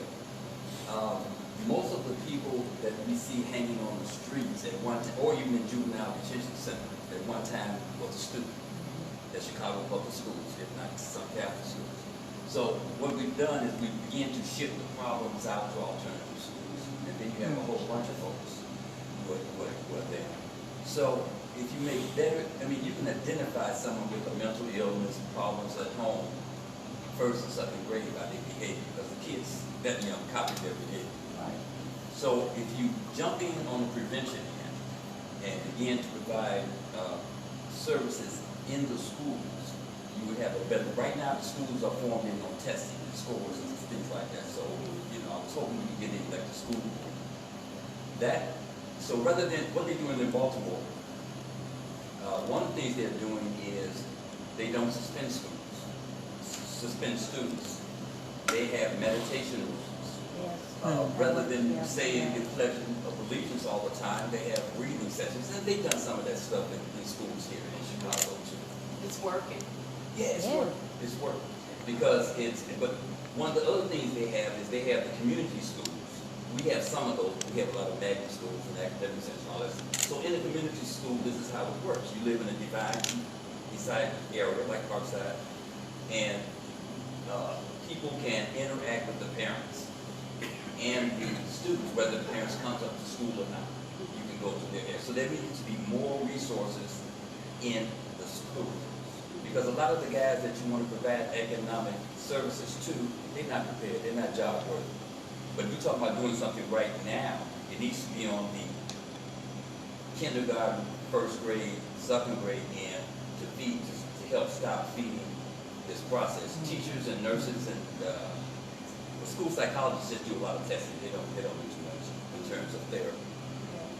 Most of the people that we see hanging on the streets at one time, or even in juvenile detention center, at one time was a student at Chicago Public Schools, if not some Catholic schools. So what we've done is we begin to shift the problems out to alternative schools, and then you have a whole bunch of folks who are there. So if you make better, I mean, you can identify someone with a mental illness, problems at home, first and second grade by their behavior, because the kids that copy their behavior. So if you jump in on the prevention end and begin to provide services in the schools, you would have a better, right now the schools are forming on testing and scores and things like that. So, I was hoping we could get into like the school. So rather than what they're doing in Baltimore, one of the things they're doing is they don't suspend schools, suspend students. They have meditation rooms. Rather than saying the pledge of allegiance all the time, they have breathing sessions, and they've done some of that stuff in schools here in Chicago too. It's working. Yeah, it's working. It's working because but one of the other things they have is they have the community schools. We have some of those. We have a lot of magnet schools and academic centers and all that. So in the community school, this is how it works. You live in a decided area like Parkside, and people can interact with the parents and the students, whether the parents come up to school or not. You can go to their area. So there needs to be more resources in the school. Because a lot of the guys that you want to provide economic services to, they're not prepared, they're not job worthy. But if you're talking about doing something right now, it needs to be on the kindergarten, first grade, second grade end to help stop feeding this process. Teachers and nurses and school psychologists just do a lot of testing. They don't do too much in terms of therapy.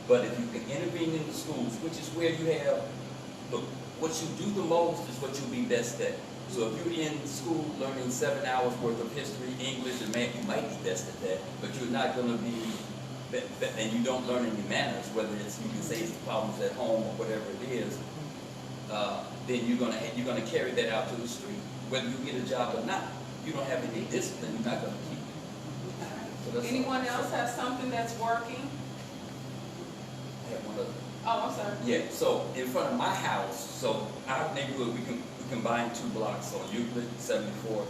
But if you can intervene in the schools, which is where you have, look, what you do the most is what you'll be best at. So if you're in school learning 7 hours worth of history, English, and math, you might be best at that, but you're not going to be, and you don't learn any manners, whether it's, you can say it's problems at home or whatever it is, then you're gonna carry that out to the street. Whether you get a job or not, you don't have any discipline, you're not gonna keep it. So that's Anyone else have something that's working? I have one other. Oh, I'm sorry. Yeah, so in front of my house, so our neighborhood, we combined 2 blocks, so Euclid, 74,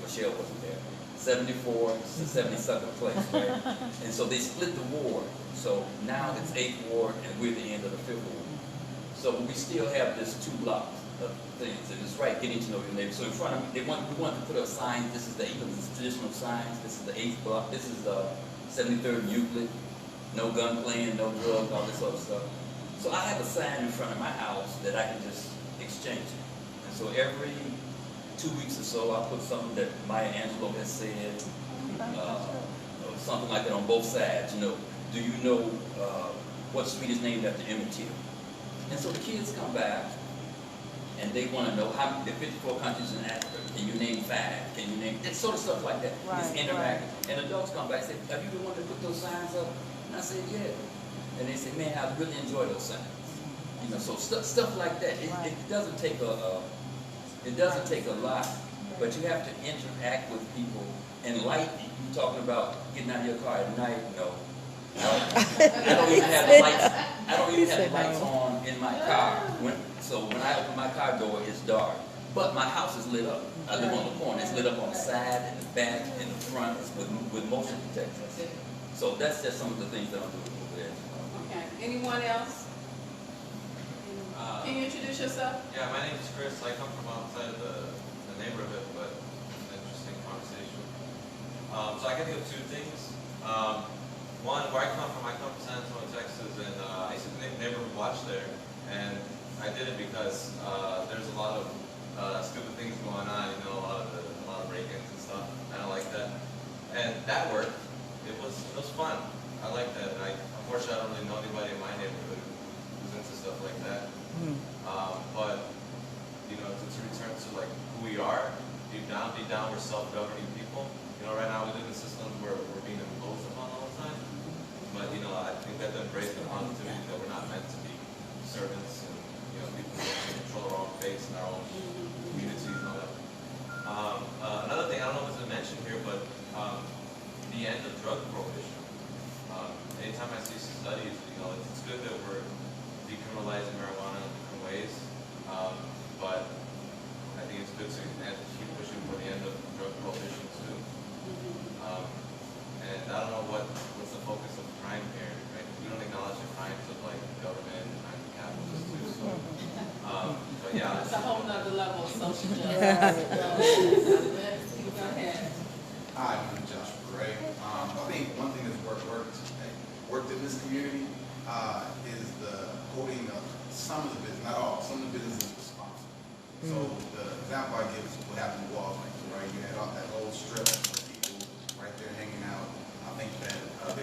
Michelle wasn't there, 74 to 72nd place, right? And so they split the ward, so now it's 8th ward and we're the end of the 5th ward. So we still have this 2 blocks of things, and it's right, getting to know your neighbor. So in front of me, we wanted to put up signs, this is the traditional signs, this is the 8th block, this is the 73rd Euclid, no gun playing, no drugs, all this other stuff. So I have a sign in front of my house that I can just exchange. And so every 2 weeks or so, I put something that Maya Angelou has said, or something like that on both sides. You know, do you know what street is named after Emmett Till? And so the kids come back, and they want to know how the 54 countries in Africa. Can you name 5? Can you name? It's sort of stuff like that. Right, it's interactive. Right. And adults come back and say, "Have you the one that put those signs up?" And I say, "Yeah." And they say, "Man, I really enjoy those signs." You know, so stuff like that. It doesn't take a lot, but you have to interact with people. And light, you talking about getting out of your car at night? No. I don't even have the lights. I don't even have the lights on in my car. So when I open my car door, it's dark. But my house is lit up. I live on the corner. It's lit up on the side, and the back, and the front with motion detectors. So that's just some of the things that I'm doing over there. Okay. Anyone else? Can you introduce yourself? Yeah, my name is Chris. I come from outside the neighborhood, but it's an interesting conversation. So I can think of 2 things. One, where I come from San Antonio, Texas, and I used to do neighborhood watch there, and I did it because there's a lot of stupid things going on, you know, a lot of break-ins and stuff. I don't like that, and that worked. It was fun. I like that. And unfortunately, I don't really know anybody in my neighborhood who's into stuff like that. But you know, to return to like who we are, deep down, we're self-governing people. You know, right now we live in systems where we're being imposed upon all the time. But you know, I think we have to embrace the positivity that we're not meant to be servants and you know people who control our own fates and our own communities and all that. Another thing, I don't know if it's been mentioned here, but the end of drug prohibition. Anytime I see studies, you know, it's good that we're decriminalizing marijuana in different ways, but I think it's good to keep pushing for the end of drug prohibition too. And I don't know what's the focus of crime here, right? We don't acknowledge the crimes of like government and crimes of capitalists too. So, but yeah, it's a whole nother level of social justice. Go ahead. Hi, I'm Joshua Gray. I think one thing that's worked in this community is the holding of some of the business, not all, some of the businesses responsible. So the example I give is what happened in Walgreens, right? You had all that whole strip of people right there hanging out. I think that we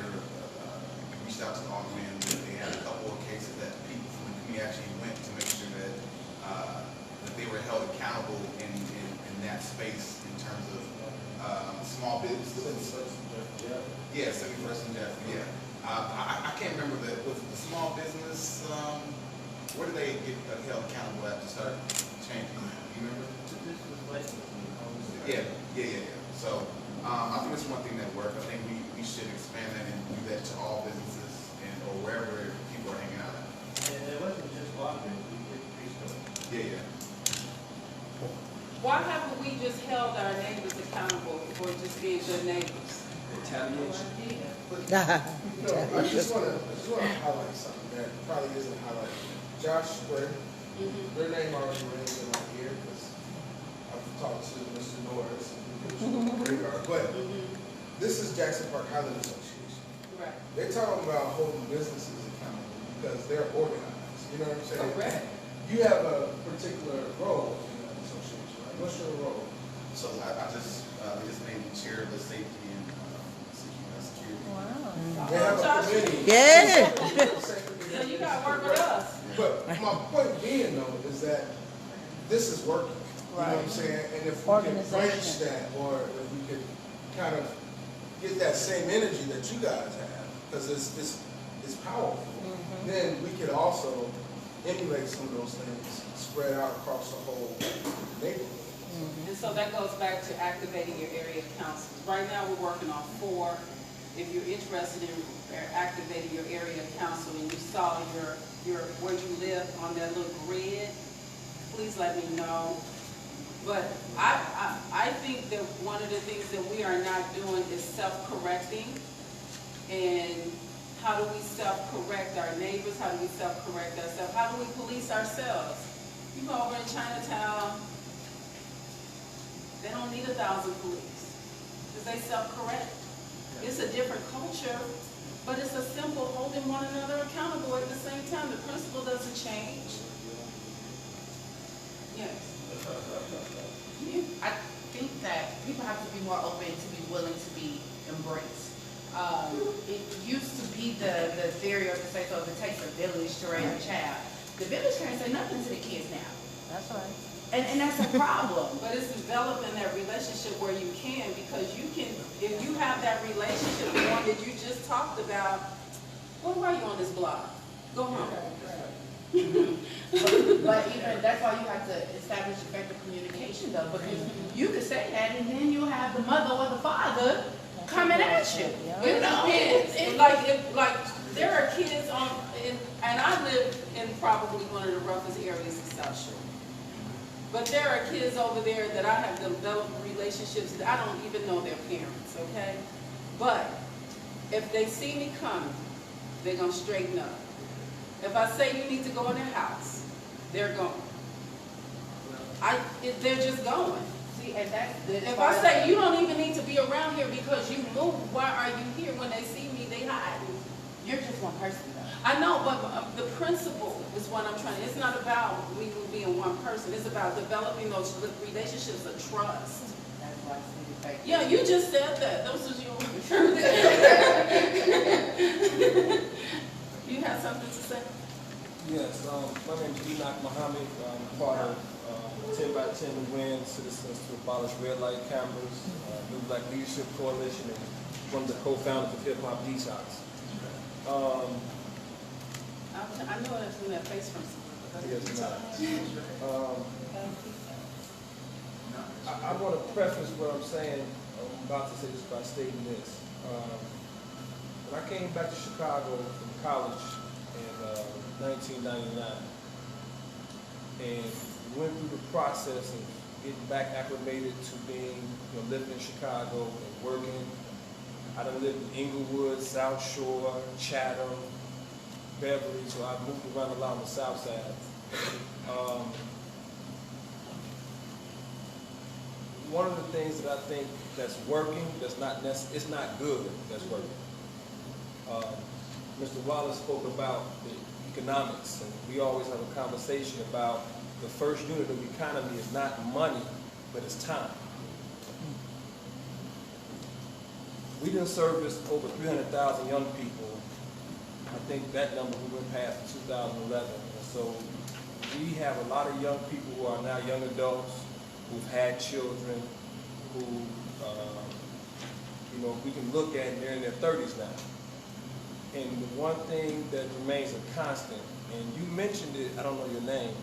reached out to the alderman. They had a couple of cases that people from the community actually went to make sure that that they were held accountable in that space in terms of small businesses. Yeah, 71st and Jefferson, yeah. I can't remember was it the small business, where did they get held accountable at to start changing? Do you remember? Yeah. So I think it's one thing that worked. I think we should expand that and do that to all businesses or wherever people are hanging out at. And it wasn't just Walgreens, we did 3 stores. Yeah. Why haven't we just held our neighbors accountable for just being good neighbors? Retaliation. I just want to highlight something that probably isn't highlighted. Josh Spring, their name already rings in my ear because I've talked to Mr. Norris and Radar. But this is Jackson Park Highland Association. Right. They're talking about holding businesses accountable because they're organized. You know what I'm saying? Correct. You have a particular role in that association, right? What's your role? So I just named the chair of the safety and security. Wow. They have a committee. Yeah. So you got to work with us. But my point being, though, is that this is working. You know what I'm saying? And if we can branch Organization. that, or if we could kind of get that same energy that you guys have, because it's powerful, then we could also emulate some of those things, spread out across the whole neighborhood. And so that goes back to activating your area councils. Right now, we're working on 4. If you're interested in activating your area council and you saw your where you live on that little grid, please let me know. But I think that one of the things that we are not doing is self-correcting. And how do we self-correct our neighbors? How do we self-correct ourselves? How do we police ourselves? You go over in Chinatown, they don't need 1,000 police because they self-correct. It's a different culture, but it's a simple holding one another accountable at the same time. The principle doesn't change. Yes. I think that people have to be more open to be willing to be embraced. It used to be the theory or the say, so if it takes a village to raise a child, the village can't say nothing to the kids now. That's right. And that's a problem. But it's developing that relationship where you can, because you can, if you have that relationship, the one that you just talked about, well, why are you on this block? Go home. But even that's why you have to establish effective communication, though, because you could say that, and then you'll have the mother or the father coming at you. You know, Like there are kids on, and I live in probably one of the roughest areas of South Shore. But there are kids over there that I have developed relationships that I don't even know their parents, okay? But if they see me coming, they're gonna straighten up. If I say you need to go in their house, they're going. They're just going. see, and that's If I say you don't even need to be around here because you moved, why are you here? When they see me, they hide. you're just one person, though. I know, but the principle is what I'm trying. It's not about me being one person. It's about developing those relationships of trust. That's why I see the fact. Yeah, you just said that. Those was your You have something to say? Yes, my name is Enoch Muhammad. I'm part of 10 by 10 to Win Citizens to Abolish Red Light Cameras, New Black Leadership Coalition, and one of the co-founders of Hip Hop Detox. I know I've seen that face from somewhere. I want to preface what I'm saying. I'm about to say this by stating this. When I came back to Chicago from college in 1999 and went through the process of getting back acclimated to being, living in Chicago and working. I done lived in Inglewood, South Shore, Chatham, Beverly, so I moved around a lot on the South Side. One of the things that I think that's working, it's not good, that's working. Mr. Wallace spoke about the economics, and we always have a conversation about the first unit of the economy is not money, but it's time. We done serviced over 300,000 young people. I think that number we went past in 2011. And so we have a lot of young people who are now young adults, who've had children, who, we can look at and they're in their 30s now. And the one thing that remains a constant, and you mentioned it, I don't know your name.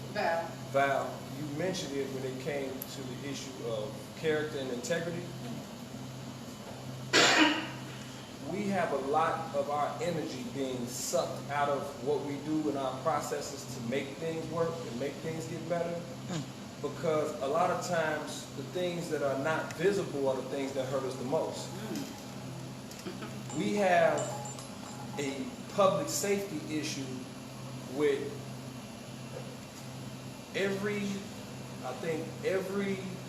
Val, you mentioned it when it came to the issue of character and integrity. We have a lot of our energy being sucked out of what we do in our processes to make things work and make things get better. Because a lot of times, the things that are not visible are the things that hurt us the most. We have a public safety issue with every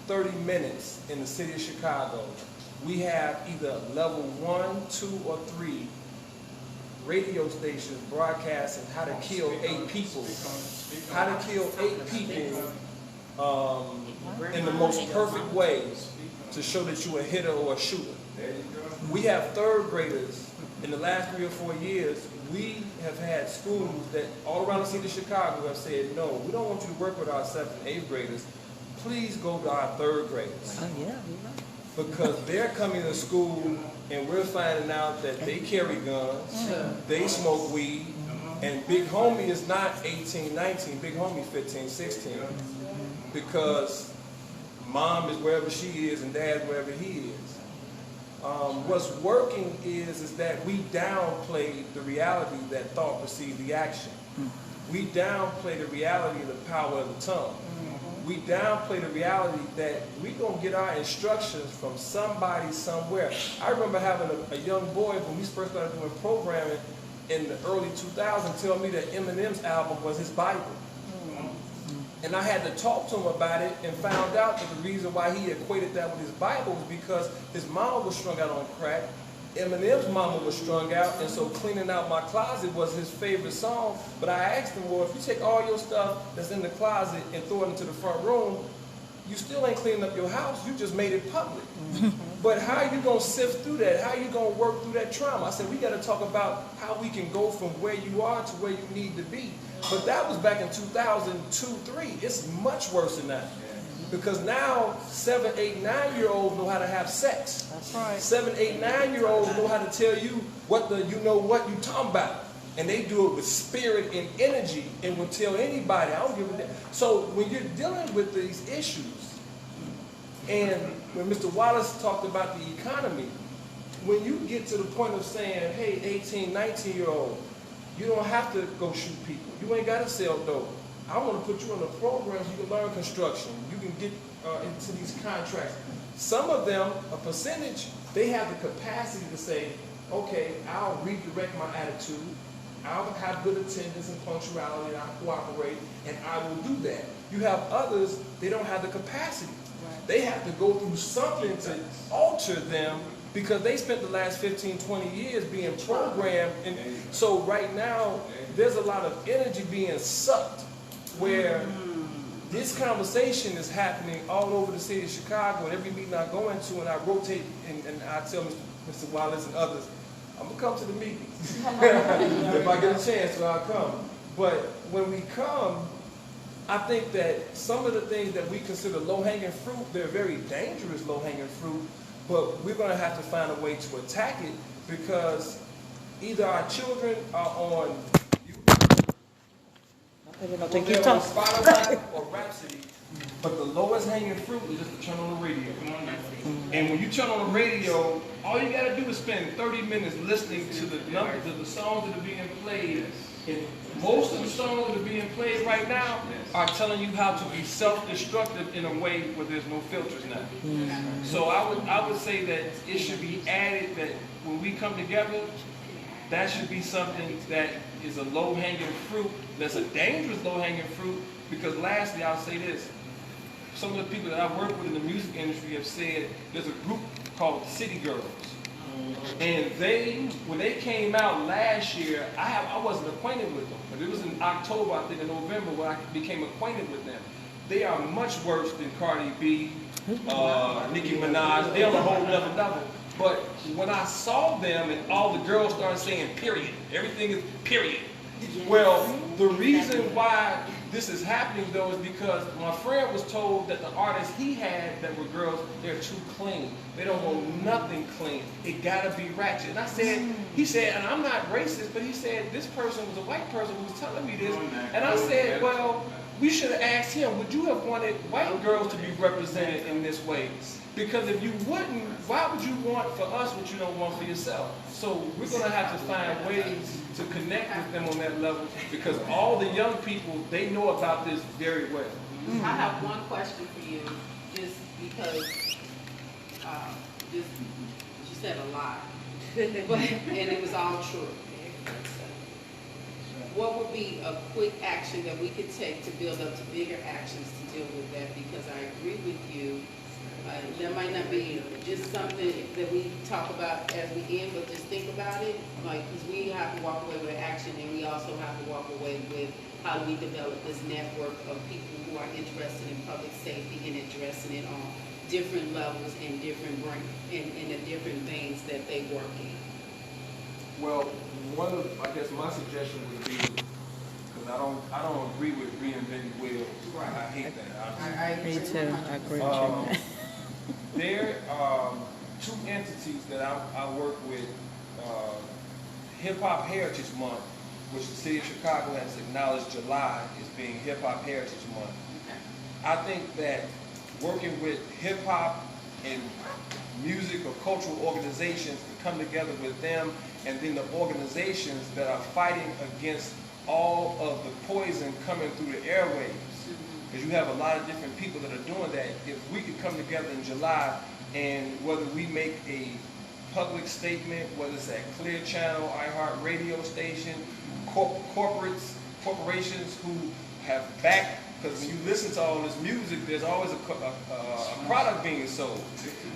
30 minutes in the city of Chicago, we have either level 1, 2, or 3 radio stations broadcasting how to kill 8 people. How to kill 8 people in the most perfect way to show that you're a hitter or a shooter. We have third graders. In the last 3 or 4 years, we have had schools that all around the city of Chicago have said, no, we don't want you to work with our 7th and 8th graders. please go to our third graders. Oh, yeah, you're right. Because they're coming to school and we're finding out that they carry guns, they smoke weed, and Big Homie is not 18, 19, Big Homie 15, 16. Because mom is wherever she is and dad's wherever he is. What's working is that we downplay the reality that thought precedes the action. We downplay the reality of the power of the tongue. We downplay the reality that we're going to get our instructions from somebody somewhere. I remember having a young boy when we first started doing programming in the early 2000s tell me that Eminem's album was his Bible. And I had to talk to him about it and found out that the reason why he equated that with his Bible was because his mom was strung out on crack, Eminem's mama was strung out, and so cleaning out my closet was his favorite song. But I asked him, well, if you take all your stuff that's in the closet and throw it into the front room, you still ain't cleaning up your house, you just made it public. But how are you going to sift through that? How are you going to work through that trauma? I said, we got to talk about how we can go from where you are to where you need to be. But that was back in 2002, 3. It's much worse than that. Because now 7, 8, 9-year-olds know how to have sex. That's right. 7, 8, 9-year-olds know how to tell you what you talking about. And they do it with spirit and energy and will tell anybody, I don't give a damn. So when you're dealing with these issues, and when Mr. Wallace talked about the economy, when you get to the point of saying, hey, 18, 19-year-old, you don't have to go shoot people. You ain't got to sell dope. I want to put you on a program so you can learn construction. You can get into these contracts. Some of them, a percentage, they have the capacity to say, okay, I'll redirect my attitude. I'll have good attendance and punctuality, and I'll cooperate, and I will do that. You have others, they don't have the capacity. They have to go through something to alter them because they spent the last 15, 20 years being programmed. And so right now, there's a lot of energy being sucked where this conversation is happening all over the city of Chicago, and every meeting I go into, and I rotate, and I tell Mr. Wallace and others, I'm going to come to the meetings. If I get a chance, I'll come. But when we come, I think that some of the things that we consider low-hanging fruit, they're very dangerous low-hanging fruit, but we're going to have to find a way to attack it because either our children are on Spotify or Rhapsody, but the lowest hanging fruit is just to turn on the radio. And when you turn on the radio, all you got to do is spend 30 minutes listening to the numbers of the songs that are being played. And most of the songs that are being played right now are telling you how to be self-destructive in a way where there's no filters now. So I would say that it should be added that when we come together, that should be something that is a low-hanging fruit, that's a dangerous low-hanging fruit, because lastly, I'll say this. Some of the people that I work with in the music industry have said there's a group called City Girls. And when they came out last year, I wasn't acquainted with them, but it was in October, I think in November, when I became acquainted with them. They are much worse than Cardi B, Nicki Minaj. They're on a whole other level. But when I saw them and all the girls started saying period, everything is period. Well, the reason why this is happening though is because my friend was told that the artists he had that were girls, they're too clean. They don't want nothing clean. It gotta be ratchet. And I said, he said, and I'm not racist, but he said this person was a white person who was telling me this. And I said, well, we should have asked him, would you have wanted white girls to be represented in this way? Because if you wouldn't, why would you want for us what you don't want for yourself? So we're going to have to find ways to connect with them on that level because all the young people, they know about this very well. I have one question for you, just because you said a lot, and it was all true. What would be a quick action that we could take to build up to bigger actions to deal with that? Because I agree with you. There might not be just something that we talk about as we end, but just think about it. Like, because we have to walk away with action, and we also have to walk away with how we develop this network of people who are interested in public safety and addressing it on different levels and different in the different things that they work in. Well, I guess my suggestion would be, because because I don't agree with reinventing wheels. I hate that. Me too, I agree Um, with you. There two entities that I work with, Hip Hop Heritage Month, which the city of Chicago has acknowledged July as being Hip Hop Heritage Month. I think that working with hip hop and music or cultural organizations to come together with them, and then the organizations that are fighting against all of the poison coming through the airwaves. Because you have a lot of different people that are doing that. If we could come together in July, and whether we make a public statement, whether it's at Clear Channel, iHeart radio station, corporations who have backed, because when you listen to all this music, there's always a product being sold.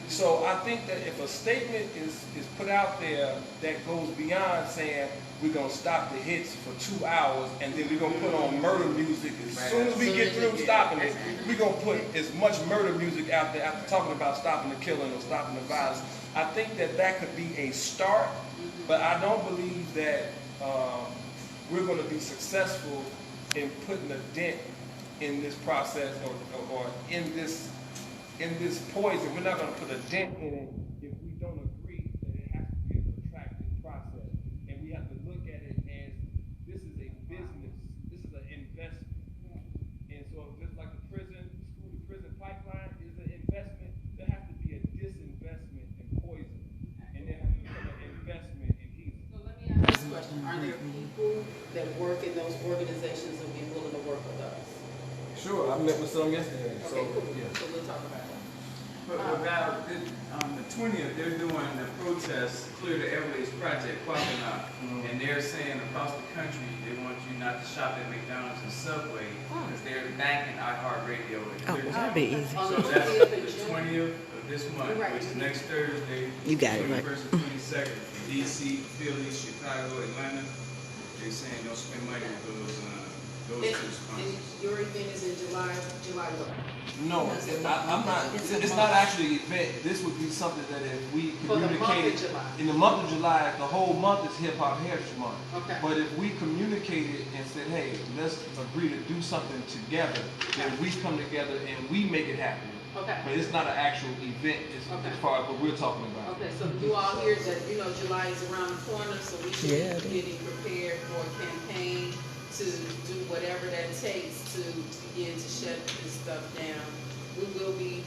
So I think that if a statement is put out there that goes beyond saying we're going to stop the hits for 2 hours and then we're going to put on murder music as soon as we get through stopping it, we're going to put as much murder music out there after talking about stopping the killing or stopping the violence. I think that that could be a start, but I don't believe that we're going to be successful in putting a dent in this process or in this poison. We're not going to put a dent in it if we don't agree that it has to be a protracted process. And we have to look at it as this is a business, this is an investment. And so just like the school to prison pipeline is an investment, there has to be a disinvestment in poison. And there has to be an investment in healing. So let me ask this question. Are there people that work in those organizations that would be willing to work with us? Sure, I met with some yesterday. Okay, cool. So we'll talk about that. But about the 20th, they're doing the protest, Clear the Airways Project, parking lot. And they're saying across the country, they want you not to shop at McDonald's and Subway, because they're backing iHeartRadio and Clear Channel. That'd be easy. So that's the 20th of this month, which is next Thursday. You got it, right. 21st and 22nd. DC, Philly, Chicago, Atlanta. They're saying don't spend money with those two sponsors. And your event is in July what? No, I'm not. It's not actually an event. This would be something that if we For the month of communicated July. in the month of July, the whole month is Hip Hop Heritage Month. Okay. But if we communicated and said, hey, let's agree to do something together, then we come together and we make it happen. Okay. But it's not an actual event as far as what we're talking about. Okay, so you all hear that, July is around the corner, so we should be getting prepared for a campaign to do whatever that takes to begin to shut this stuff down. We will be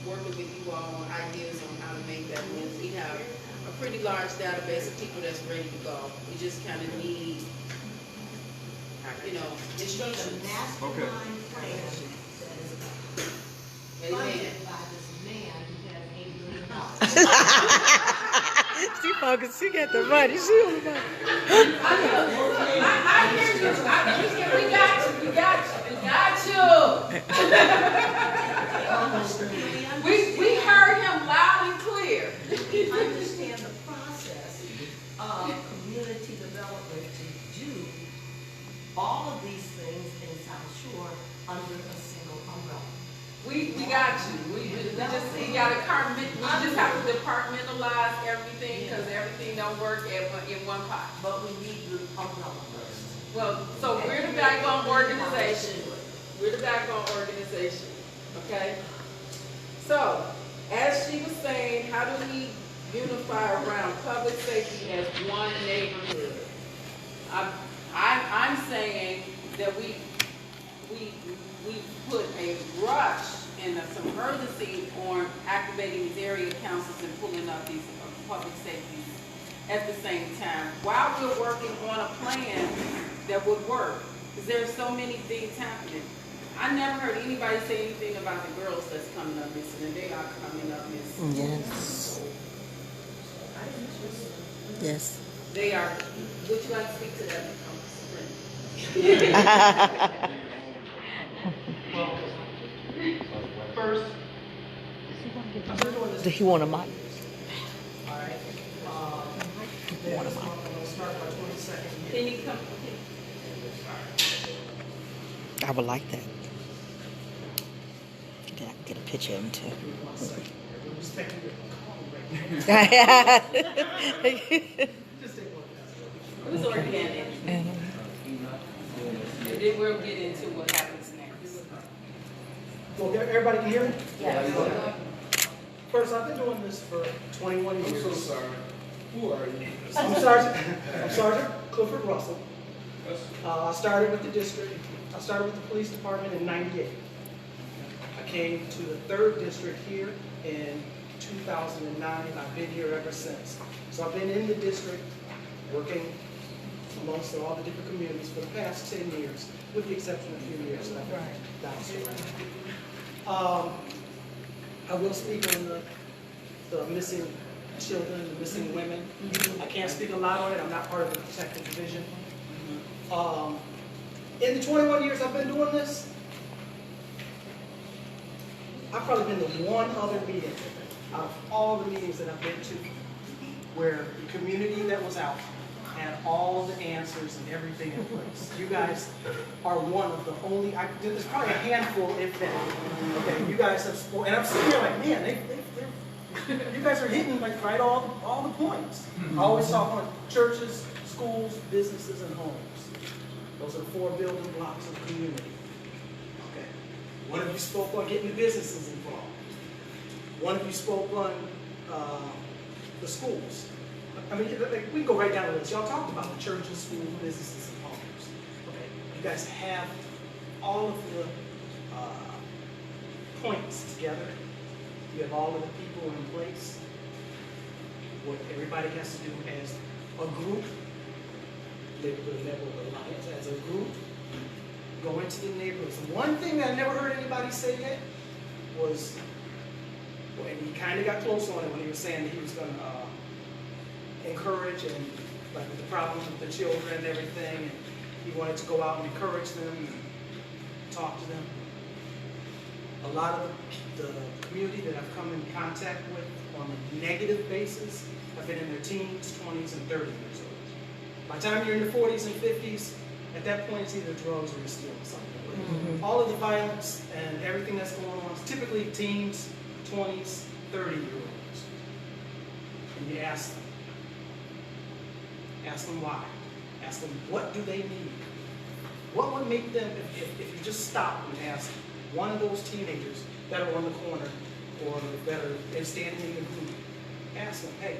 working with you all on ideas on how to make that move. We have a pretty large database of people that's ready to go. We just kind of need, instructions. Okay. Funded by this man who has $8 million. She focused, she got the money, she on the money. I hear you. We got you. We heard him loud and clear. We understand the process of community development to do all of these things in South Shore under a single umbrella. We got you. We just have to departmentalize everything because everything don't work in one pot. But we need the umbrella first. Well, so we're the backbone organization. We're the backbone organization. Okay? So, as she was saying, how do we unify around public safety as one neighborhood? I'm saying that we put a rush and some urgency on activating these area councils and pulling up these public safety at the same time while we're working on a plan that would work. Because there's so many things happening. I never heard anybody say anything about the girls that's coming up missing, and they are coming up missing. Yes. Yes. They are. Would you like to speak to that? Well, first, Does he want a mic? all right, we'll start by 22nd. Can you come? I would like that. I can get a picture of him too. Just take it. Who's organic? And then we'll get into what happens next. Well, everybody can hear me? Yeah. First, I've been doing this for 21 years. I'm so sorry. Who are you? I'm Sergeant Clifford Russell. I started with the district. I started with the police department in '98. I came to the 3rd district here in 2009. I've been here ever since. So I've been in the district working amongst all the different communities for the past 10 years, with the exception of a few years that I've been downstairs. I will speak on the missing children, the missing women. I can't speak a lot on it. I'm not part of the protective division. In the 21 years I've been doing this, I've probably been to one other meeting out of all the meetings that I've been to where the community that was out had all the answers and everything in place. You guys are one of the only, there's probably a handful, if that. Okay, you guys have, and I'm sitting here like, man, you guys are hitting like right all the points. I always talk on churches, schools, businesses, and homes. Those are the 4 building blocks of the community. Okay. One of you spoke on getting the businesses involved. One of you spoke on the schools. I mean, we can go right down the list. Y'all talked about the churches, schools, businesses, and homes. Okay. You guys have all of the points together. You have all of the people in place. What everybody has to do as a group, Neighborhood Network Alliance, as a group, go into the neighborhoods. One thing that I never heard anybody say yet was, and he kind of got close on it when he was saying that he was going to encourage and like with the problems with the children and everything, and he wanted to go out and encourage them and talk to them. A lot of the community that I've come in contact with on a negative basis have been in their teens, 20s, and 30 years old. By the time you're in your 40s and 50s, at that point it's either drugs or you're stealing something. All of the violence and everything that's going on is typically teens, 20s, 30-year-olds. And you ask them. Ask them why. Ask them what do they need. What would make them, if you just stop and ask one of those teenagers that are on the corner or that are standing in the group, ask them, hey,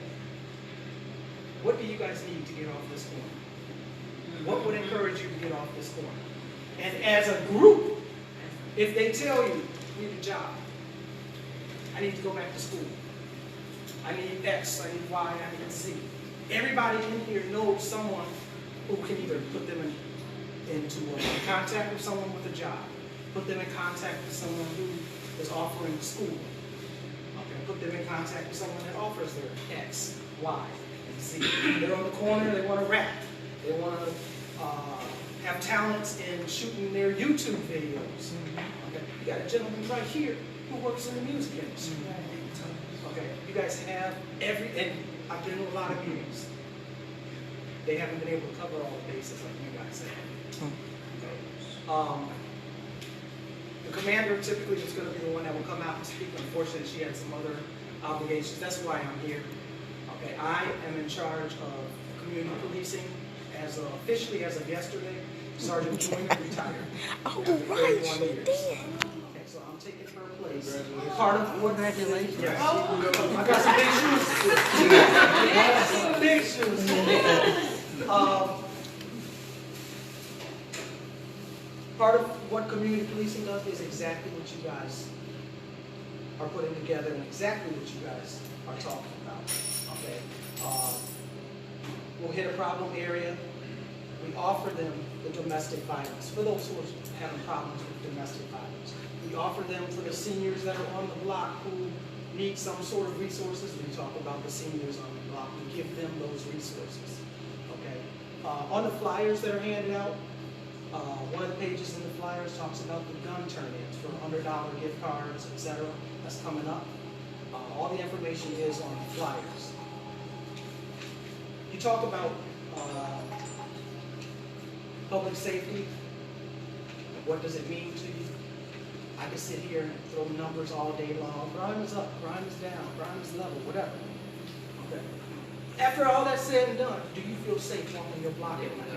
what do you guys need to get off this corner? What would encourage you to get off this corner? And as a group, if they tell you, I need a job, I need to go back to school, I need X, I need Y, I need Z. Everybody in here knows someone who can either put them into contact with someone with a job, put them in contact with someone who is offering school, okay, put them in contact with someone that offers their X, Y, and Z. They're on the corner, they want to rap, they want to have talents in shooting their YouTube videos. Okay, you got a gentleman right here who works in the music industry. Okay, you guys have and I've been to a lot of meetings. They haven't been able to cover all the bases like you guys have. Okay. The commander typically is going to be the one that will come out and speak. Unfortunately, she had some other obligations. That's why I'm here. Okay, I am in charge of community policing officially as of yesterday. Sergeant Joyner retired. Oh, after right, 31 years. did. Okay, so I'm taking her place. Part of what Congratulations. Yes. I got some big shoes. Big shoes. Part of what community policing does is exactly what you guys are putting together and exactly what you guys are talking about. Okay. We'll hit a problem area. We offer them the domestic violence for those who are having problems with domestic violence. We offer them for the seniors that are on the block who need some sort of resources. We talk about the seniors on the block. We give them those resources. Okay. On the flyers that are handed out, one of the pages in the flyers talks about the gun turn-ins for $100 gift cards, etc. That's coming up. All the information is on the flyers. You talk about public safety. What does it mean to you? I can sit here and throw numbers all day long. Crime is up, crime is down, crime is level, whatever. Okay. after all that's said and done, do you feel safe walking your block at night?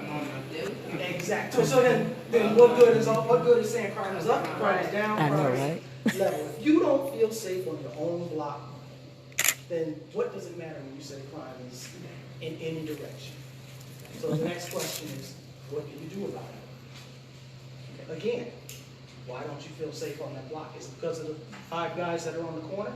Exactly. So then what good is saying crime is up, crime is down, crime is level? If you don't feel safe on your own block, then what does it matter when you say crime is in any direction? So the next question is, what do you do about it? Again, why don't you feel safe on that block? Is it because of the 5 guys that are on the corner?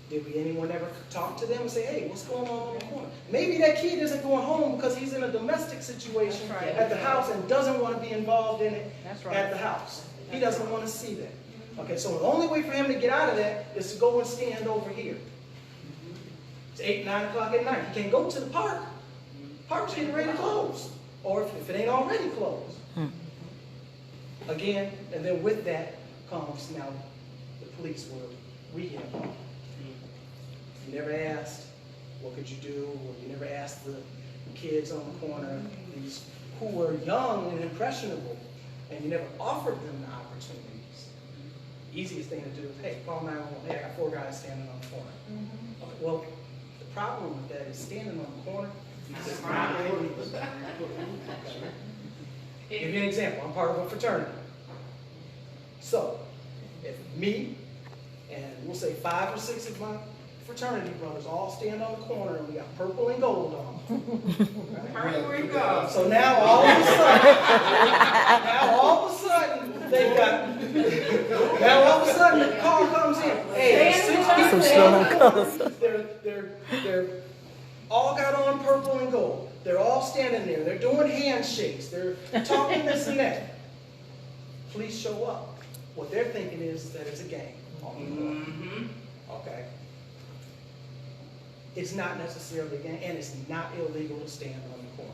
Did anyone ever talk to them and say, hey, what's going on the corner? Maybe that kid isn't going home because he's in a domestic situation at the house and doesn't want to be involved in it at the house. He doesn't want to see that. Okay, so the only way for him to get out of that is to go and stand over here. It's 8, 9 o'clock at night. He can't go to the park. Park's getting ready to close. Or if it ain't already closed. Again, and then with that comes now the police will rehab. You never asked, what could you do? Or you never asked the kids on the corner, these who were young and impressionable, and you never offered them the opportunities. Easiest thing to do is, hey, call 911. Hey, I got 4 guys standing on the corner. Okay, well, the problem with that is standing on the corner is not illegal. Give you an example. I'm part of a fraternity. So, if me and we'll say 5 or 6 of my fraternity brothers all stand on the corner and we got purple and gold on. Purple and gold. So now all of a sudden, they've got, now all of a sudden the car comes in. Hey, 6 people, they're all got on purple and gold. They're all standing there. They're doing handshakes. They're talking this and that. Police show up. What they're thinking is that it's a gang. Okay. It's not necessarily a gang, and it's not illegal to stand on the corner.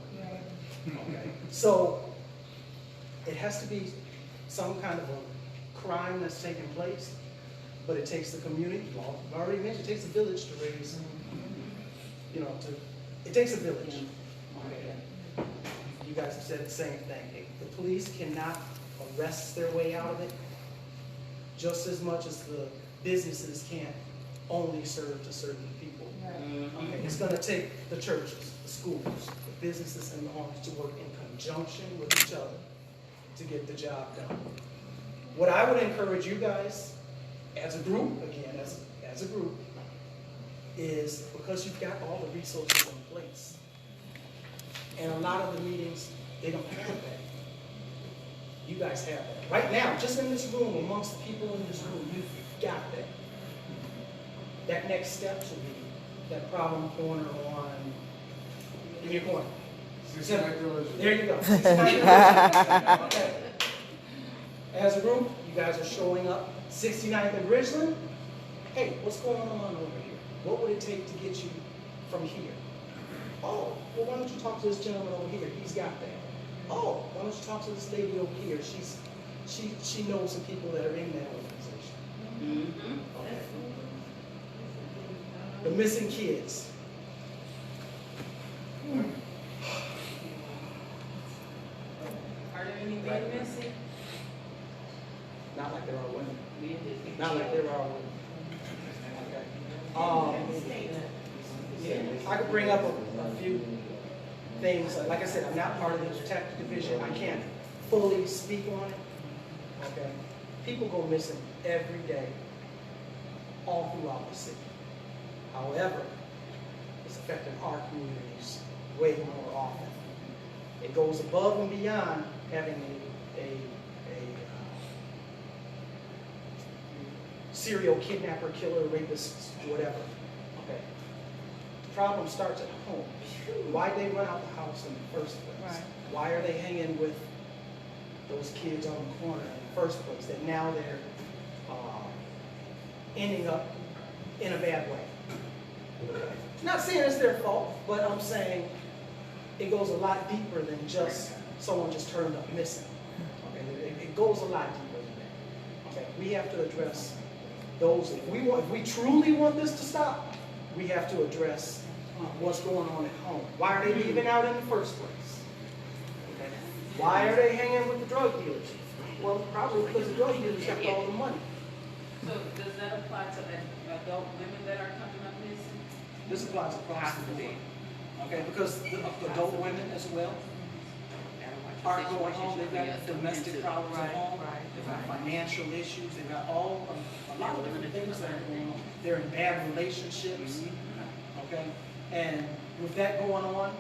Okay. So it has to be some kind of a crime that's taking place, but it takes the community. I've already mentioned it takes a village to raise. It takes a village. Okay. You guys have said the same thing. The police cannot arrest their way out of it, just as much as the businesses can't only serve to certain people. Okay. It's going to take the churches, the schools, the businesses, and the homes to work in conjunction with each other to get the job done. What I would encourage you guys, as a group, again, as a group, is because you've got all the resources in place. And a lot of the meetings, they don't have that. You guys have that. Right now, just in this room, amongst the people in this room, you've got that. That next step should be that problem corner on, give me a corner. There you go. Okay. As a group, you guys are showing up. 69th and Ridgeland, hey, what's going on over here? What would it take to get you from here? Oh, well, why don't you talk to this gentleman over here? He's got that. Oh, why don't you talk to this lady over here? She knows some people that are in that organization. Okay. The missing kids. Are there any men missing? Not like there are women. Not like there are women. I could bring up a few things. Like I said, I'm not part of the detective division. I can't fully speak on it. Okay. People go missing every day, all throughout the city. However, it's affecting our communities way more often. It goes above and beyond having a serial kidnapper, killer, rapist, whatever. Okay. The problem starts at home. Why they run out the house in the first place? Right. Why are they hanging with those kids on the corner in the first place? That now they're ending up in a bad way. Not saying it's their fault, but I'm saying it goes a lot deeper than just someone just turned up missing. Okay, it goes a lot deeper than that. Okay, we have to address those. If we truly want this to stop, we have to address what's going on at home. Why are they leaving out in the first place? Okay. Why are they hanging with the drug dealers? Well, probably because the drug dealers got all the money. So does that apply to adult women that are coming up missing? This applies across the board. Okay, because the adult women as well aren't going home, they've got domestic problems at home, they've got financial issues, they've got a lot of different things that are going on. They're in bad relationships, okay? And with that going on,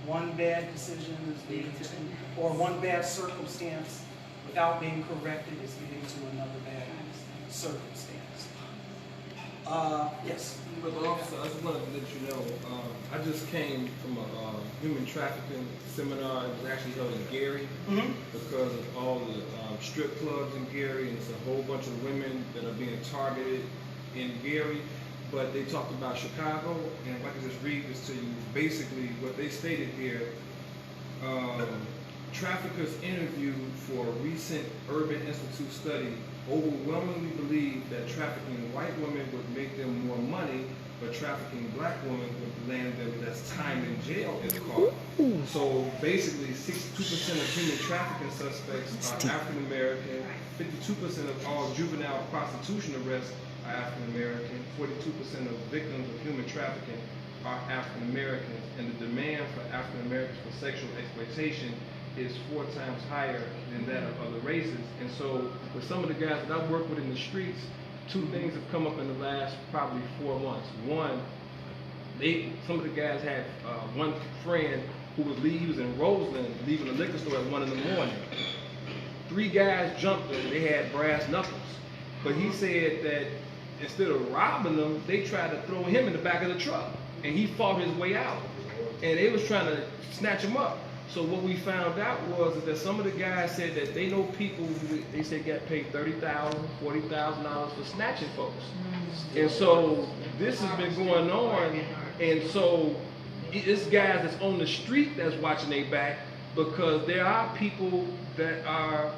one bad decision is leading to, or one bad circumstance without being corrected is leading to another bad circumstance. Yes? But officer, I just wanted to let you know, I just came from a human trafficking seminar. It was actually held in Gary because of all the strip clubs in Gary, and it's a whole bunch of women that are being targeted in Gary. But they talked about Chicago, and if I could just read this to you, basically what they stated here, traffickers interviewed for a recent Urban Institute study overwhelmingly believe that trafficking white women would make them more money, but trafficking black women would land them less time in jail in court. So basically, 62% of human trafficking suspects are African American, 52% of all juvenile prostitution arrests are African American, 42% of victims of human trafficking are African Americans, and the demand for African Americans for sexual exploitation is 4 times higher than that of other races. And so with some of the guys that I've worked with in the streets, 2 things have come up in the last probably 4 months. One, some of the guys had one friend who he was in Roseland leaving the liquor store at 1 in the morning. 3 guys jumped him, they had brass knuckles. But he said that instead of robbing them, they tried to throw him in the back of the truck. And he fought his way out. And they was trying to snatch him up. So what we found out was that some of the guys said that they know people who they said got paid $30,000, $40,000 for snatching folks. And so this has been going on, and so it's guys that's on the street that's watching their back, because there are people that are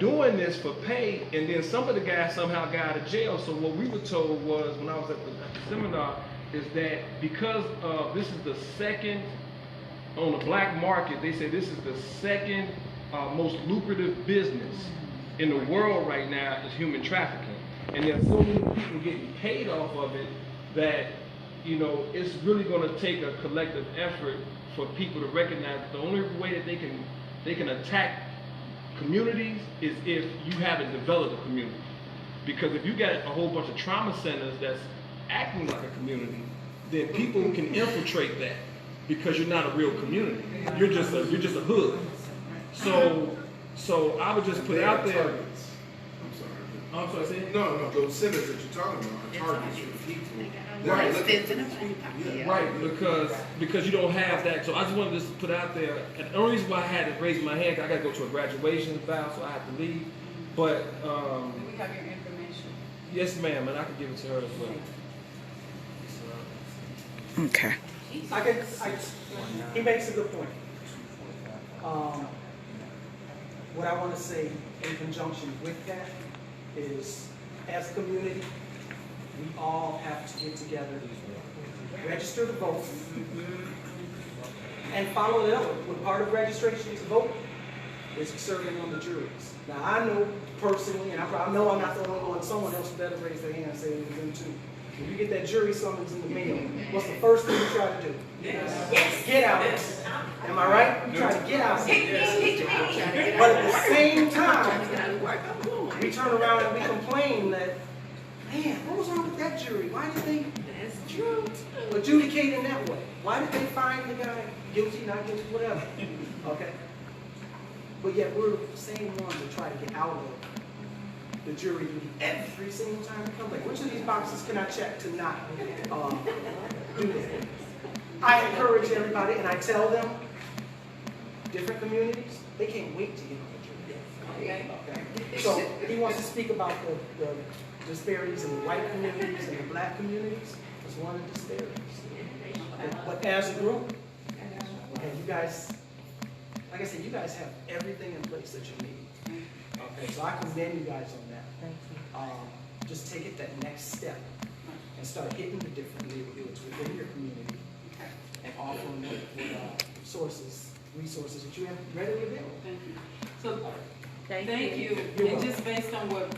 doing this for pay, and then some of the guys somehow got out of jail. So what we were told was, when I was at the seminar, is that because this is the second on the black market, they say this is the second most lucrative business in the world right now is human trafficking. And there's so many people getting paid off of it that, you know, it's really going to take a collective effort for people to recognize that the only way that they can attack communities is if you haven't developed a community. Because if you got a whole bunch of trauma centers that's acting like a community, then people can infiltrate that. Because you're not a real community, you're just a hood. So I would just put out there. I'm sorry, say No, those centers that you're talking about are targets for people. Right, because you don't have that. So I just wanted to just put out there. And the only reason why I had to raise my hand, I got to go to a graduation vow, so I have to leave. But Do we have your information? yes, ma'am, and I can give it to her as well. Okay. He makes a good point. What I want to say in conjunction with that is, as a community, we all have to get together, register to vote, and follow it up. With part of registration to vote is serving on the juries. Now, I know personally, and I know I'm not the only one, someone else better raise their hand and say it was them too. When you get that jury summons in the mail, what's the first thing you try to do? Yes. Get out. Am I right? You try to get out. But at the same time, we turn around and we complain that, man, what was wrong with that jury? Why did they adjudicate in that way? Why did they find the guy guilty, not guilty, whatever? Okay? But yet we're the same ones that try to get out of the jury duty every single time we come back. Which of these boxes can I check to not do that? I encourage everybody, and I tell them, different communities, they can't wait to get on the jury. Okay. So he wants to speak about the disparities in the white communities and the black communities. It's one of the disparities. But as a group, and you guys, like I said, you guys have everything in place that you need. Okay, so I commend you guys on that. Thank you. Just take it that next step and start hitting the different neighborhoods within your community and offering resources that you have readily available. Thank you. So, Thank you. You're And just based on what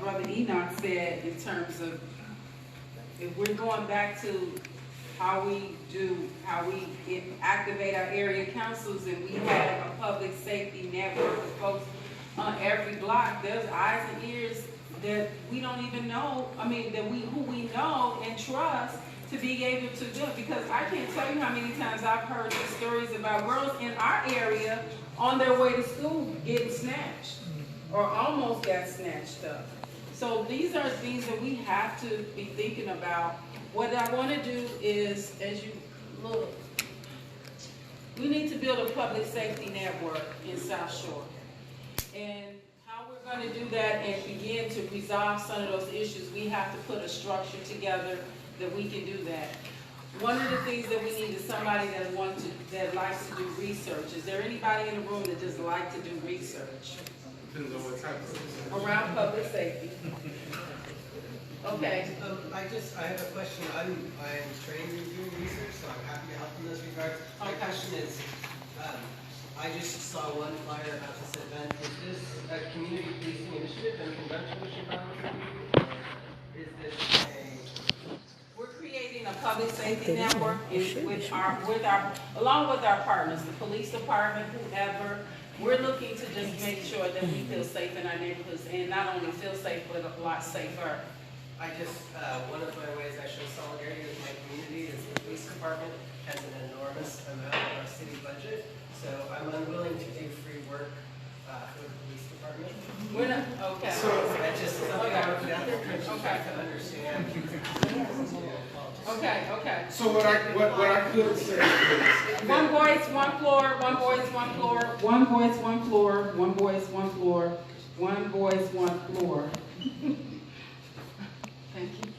Brother Enoch said in terms of, if we're going back to how we activate our area councils, and we have a public safety network of folks on every block. There's eyes and ears that we don't even know, who we know and trust to be able to do it. Because I can't tell you how many times I've heard these stories about girls in our area on their way to school getting snatched or almost got snatched up. So these are things that we have to be thinking about. What I want to do is, as you look, we need to build a public safety network in South Shore. And how we're going to do that and begin to resolve some of those issues, we have to put a structure together that we can do that. One of the things that we need is somebody that likes to do research. Is there anybody in the room that just like to do research? Depends on what type of. Around public safety. Okay. I have a question. I am trained in doing research, so I'm happy to help in this regard. My question is, I just saw one flyer about this event. Is this a community policing initiative in conjunction with Chicago Community? Or is this We're creating a public safety network along with our partners, the police department, whoever. We're looking to just make sure that we feel safe in our neighborhoods, and not only feel safe, but a lot safer. one of my ways I show solidarity with my community is the police department has an enormous amount of our city budget, so I'm unwilling to do free work for the police department. We're not, okay. So I just, something I would be out there Okay. to understand. Okay. So what I could say is. One voice, one floor, one voice, one floor, one voice, one floor, one voice, one floor, one voice, one floor. Thank you.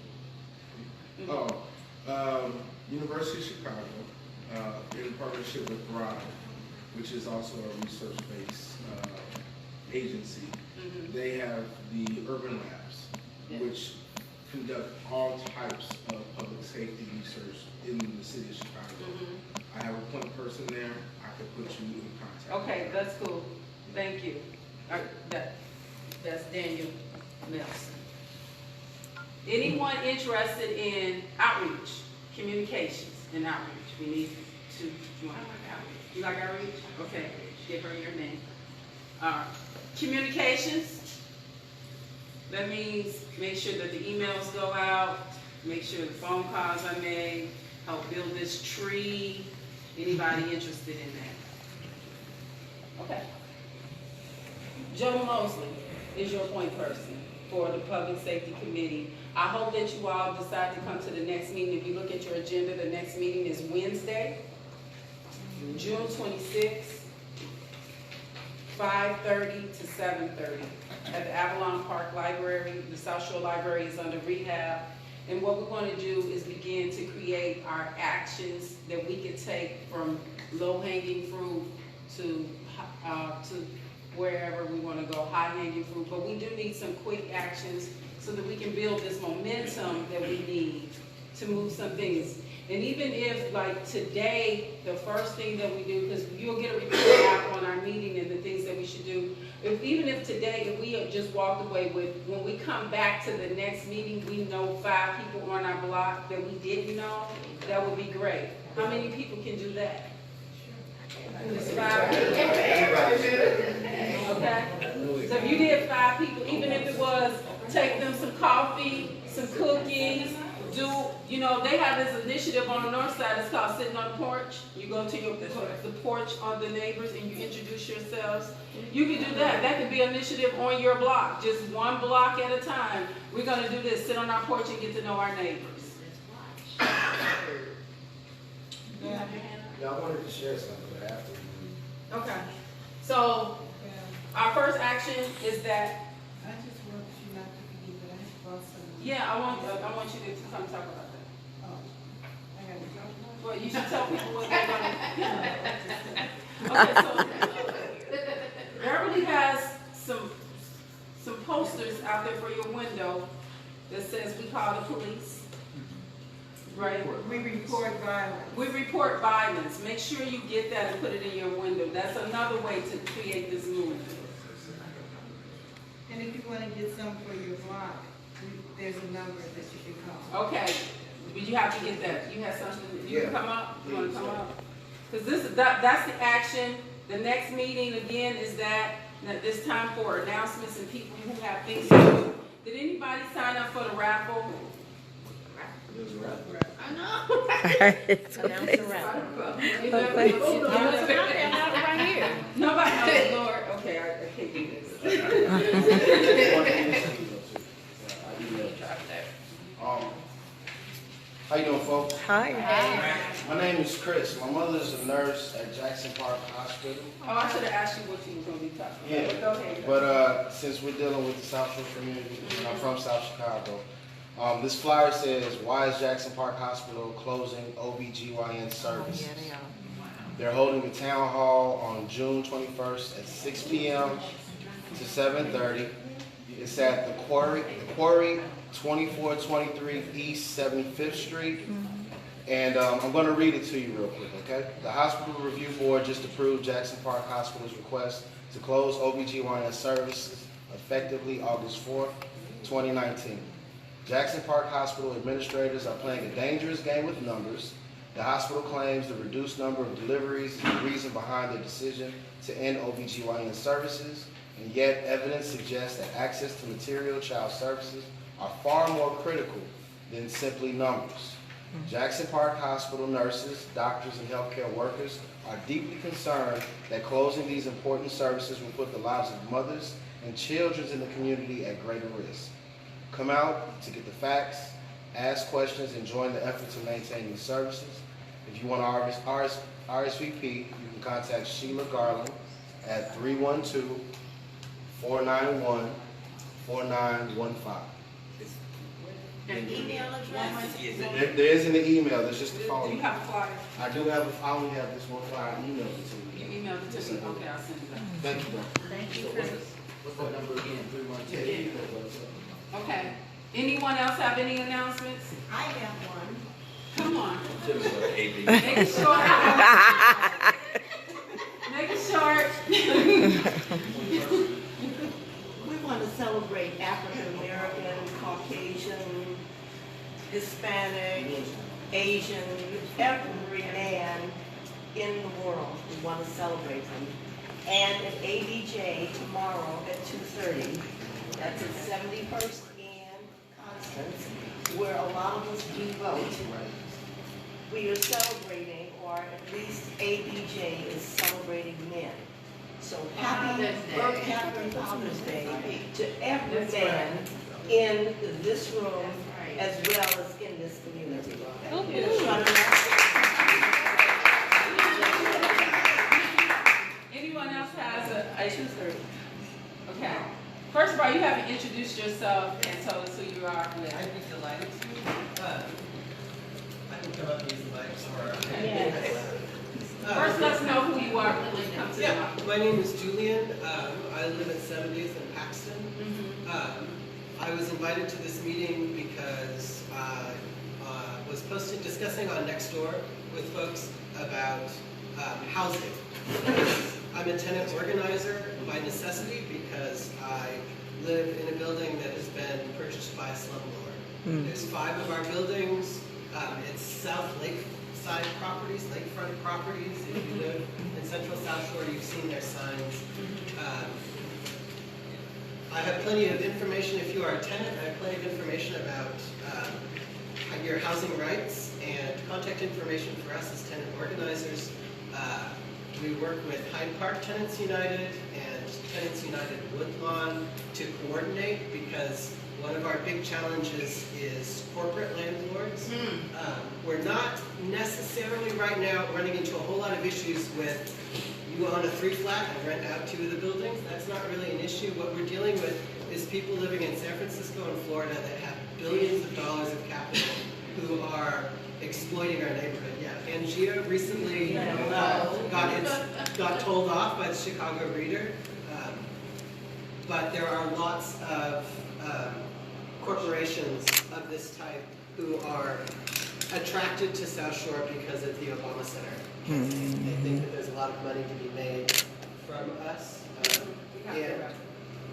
University of Chicago, in partnership with Thrive, which is also a research-based agency, they have the Urban Labs, which conduct all types of public safety research in the city of Chicago. I have a point person there. I could put you in contact. Okay, that's cool. Thank you. That's Daniel Nelson. Anyone interested in outreach, communications and outreach? We need to join. You like outreach? Okay, give her your name. Communications. That means make sure that the emails go out, make sure the phone calls are made, help build this tree. Anybody interested in that? Okay. Joe Mosley is your point person for the Public Safety Committee. I hope that you all decide to come to the next meeting. If you look at your agenda, the next meeting is Wednesday, June 26th, 5:30 to 7:30 at the Avalon Park Library. The South Shore Library is under rehab. And what we're going to do is begin to create our actions that we can take from low-hanging fruit to wherever we want to go, high-hanging fruit. But we do need some quick actions so that we can build this momentum that we need to move some things. And even if, like today, the first thing that we do, because you'll get a report out on our meeting and the things that we should do. Even if today, if we have just walked away with, when we come back to the next meeting, we know 5 people on our block that we didn't know, that would be great. How many people can do that? Just 5 people. Okay? So if you did 5 people, even if it was take them some coffee, some cookies, they have this initiative on the north side, it's called Sitting on the Porch. You go to the porch on the neighbors and you introduce yourselves. You can do that. That could be an initiative on your block, just one block at a time. We're going to do this, sit on our porch and get to know our neighbors. Yeah, I wanted to share something after you. Okay. So, our first action is that. I just want you not to forget that I have brought some. Yeah, I want you to come talk about that. Oh, I got to talk about it? Well, you should tell people what they're going to. Okay, so Beverly has some posters out there for your window that says we call the police. Right? We report violence. We report violence. Make sure you get that and put it in your window. That's another way to create this movement. And if you want to get some for your block, there's a number that you can call. Okay. But you have to get that, you have something, you can Yeah. come up, you wanna Please, come yeah. up? Cause that's the action, the next meeting again is that it's time for announcements and people who have things to do. Did anybody sign up for the raffle? I know. Announce the raffle. Nobody, Right here. oh Lord, okay, I can't do this. How you doing, folks? Hi. My name is Chris. My mother's a nurse at Jackson Park Hospital. Oh, I should have asked you what you were gonna be talking about. Yeah. But go ahead. But since we're dealing with the South Shore community, and I'm from South Chicago, this flyer says, "Why is Jackson Park Hospital closing OBGYN services?" Yeah, they are. They're holding a town hall on June 21st at 6 p.m. to 7:30. It's at the Quarry, 2423 East 75th Street. And I'm going to read it to you real quick, okay? The Hospital Review Board just approved Jackson Park Hospital's request to close OBGYN services effectively August 4th, 2019. Jackson Park Hospital administrators are playing a dangerous game with numbers. The hospital claims the reduced number of deliveries is the reason behind their decision to end OBGYN services, and yet evidence suggests that access to material child services are far more critical than simply numbers. Jackson Park Hospital nurses, doctors, and healthcare workers are deeply concerned that closing these important services will put the lives of mothers and children in the community at greater risk. Come out to get the facts, ask questions, and join the effort to maintain these services. If you want to RSVP, you can contact Sheila Garland at 312-491-4915. An email address? There isn't an email, there's just a phone. Do you have a flyer? I do have, I only have this one flyer, I emailed it to you. You emailed it to me, okay, I'll send it back. Thank you, Doctor. Thank you, Chris. What's that number again? 312? Okay, anyone else have any announcements? I have one. Come on. Jim's got an AB. Make it short. Make it short. We want to celebrate African American, Caucasian, Hispanic, Asian, every man in the world. We want to celebrate them. And at ABJ tomorrow at 2:30, that's at 71st and Constance, where a lot of us do vote. We are celebrating, or at least ABJ is celebrating men. So happy Father's Day to every man in this room as well as in this community. Anyone else has a 2:30? Okay. First of all, you haven't introduced yourself and told us who you are. I'd be delighted to. I can come up and use the mic or. First, let's know who you are when you come to the Yeah, mic. my name is Julian. I live at 70th and Paxton. I was invited to this meeting because I was discussing on Nextdoor with folks about housing. I'm a tenant organizer by necessity because I live in a building that has been purchased by a slumlord. There's 5 of our buildings. It's South Lakeside properties, lakefront properties. If you live in Central South Shore, you've seen their signs. I have plenty of information. If you are a tenant, I have plenty of information about your housing rights and contact information for us as tenant organizers. We work with Hyde Park Tenants United and Tenants United Woodlawn to coordinate because one of our big challenges is corporate landlords. We're not necessarily right now running into a whole lot of issues with you own a 3-flat and rent out 2 of the buildings. That's not really an issue. What we're dealing with is people living in San Francisco and Florida that have billions of dollars of capital who are exploiting our neighborhood. Yeah, Pangea recently got told off by the Chicago Reader. But there are lots of corporations of this type who are attracted to South Shore because of the Obama Center. They think that there's a lot of money to be made from us.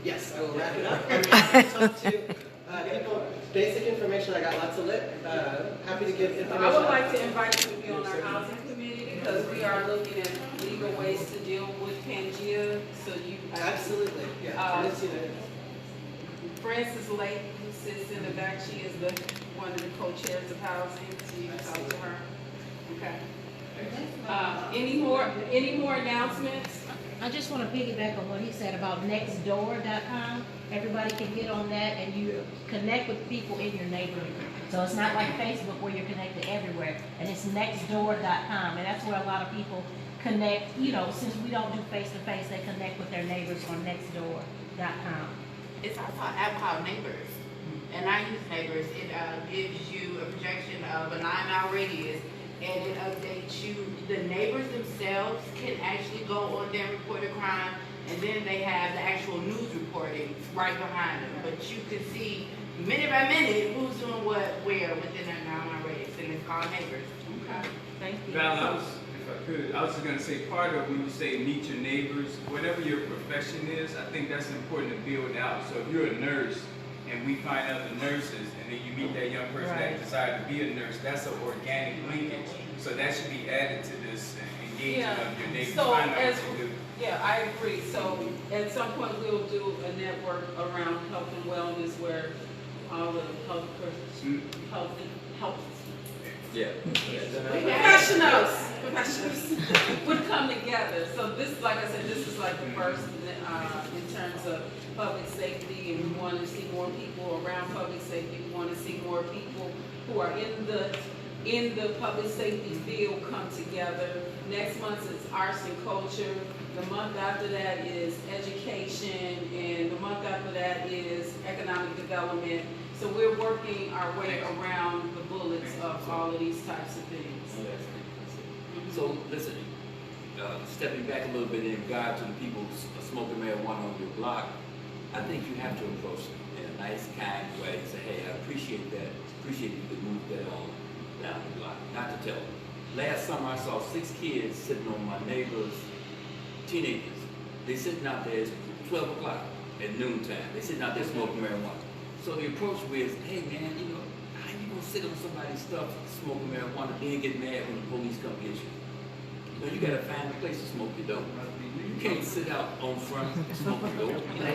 Yes, I will wrap it up. I'm happy to talk to People, basic information, I got lots of lit. Happy to give information. I would like to invite you to be on our housing committee because we are looking at legal ways to deal with Pangea, so you. Absolutely, yeah. Let's see that. Frances Lake, who sits in the back, she is one of the co-chairs of housing, so you can talk to her. Okay. Any more announcements? I just want to piggyback on what he said about nextdoor.com. Everybody can get on that and you connect with people in your neighborhood. So it's not like Facebook where you're connected everywhere. And it's nextdoor.com. And that's where a lot of people connect. You know, since we don't do face-to-face, they connect with their neighbors on nextdoor.com. It's also an app called Neighbors. And I use Neighbors. It gives you a projection of a 9-mile radius. And it updates you. The neighbors themselves can actually go on their report a crime, and then they have the actual news reporting right behind them. But you can see minute by minute who's doing what, where within that 9-mile radius, and it's called Neighbors. Okay, thank you. Val, if I could, I was just gonna say, part of when you say meet your neighbors, whatever your profession is, I think that's important to build out. So if you're a nurse, and we find other nurses, and then you meet that young person that decided to be a nurse, that's an organic linkage. So that should be added to this engagement of your neighbors. So Find out what to do. yeah, I agree. So at some point we'll do a network around health and wellness where all the health Yeah. professionals would come together. So this, like I said, this is like the first in terms of public safety, and we want to see more people around public safety. We want to see more people who are in the public safety field come together. Next month is arts and culture. The month after that is education, and the month after that is economic development. So we're working our way around the bullets of all of these types of things. So listen, stepping back a little bit in regard to the people smoking marijuana on your block, I think you have to approach them in a nice, kind way. Say, hey, I appreciate that. Appreciate you could move that on down the block. Not to tell them. Last summer, I saw 6 kids sitting on my neighbor's teenagers. They sitting out there, it's 12 o'clock at noontime. They sitting out there smoking marijuana. So the approach was, hey man, you know, how you gonna sit on somebody's stuff smoking marijuana, then get mad when the police come get you? You know, you gotta find a place to smoke your dope. You can't sit out on front and smoke your dope. You know?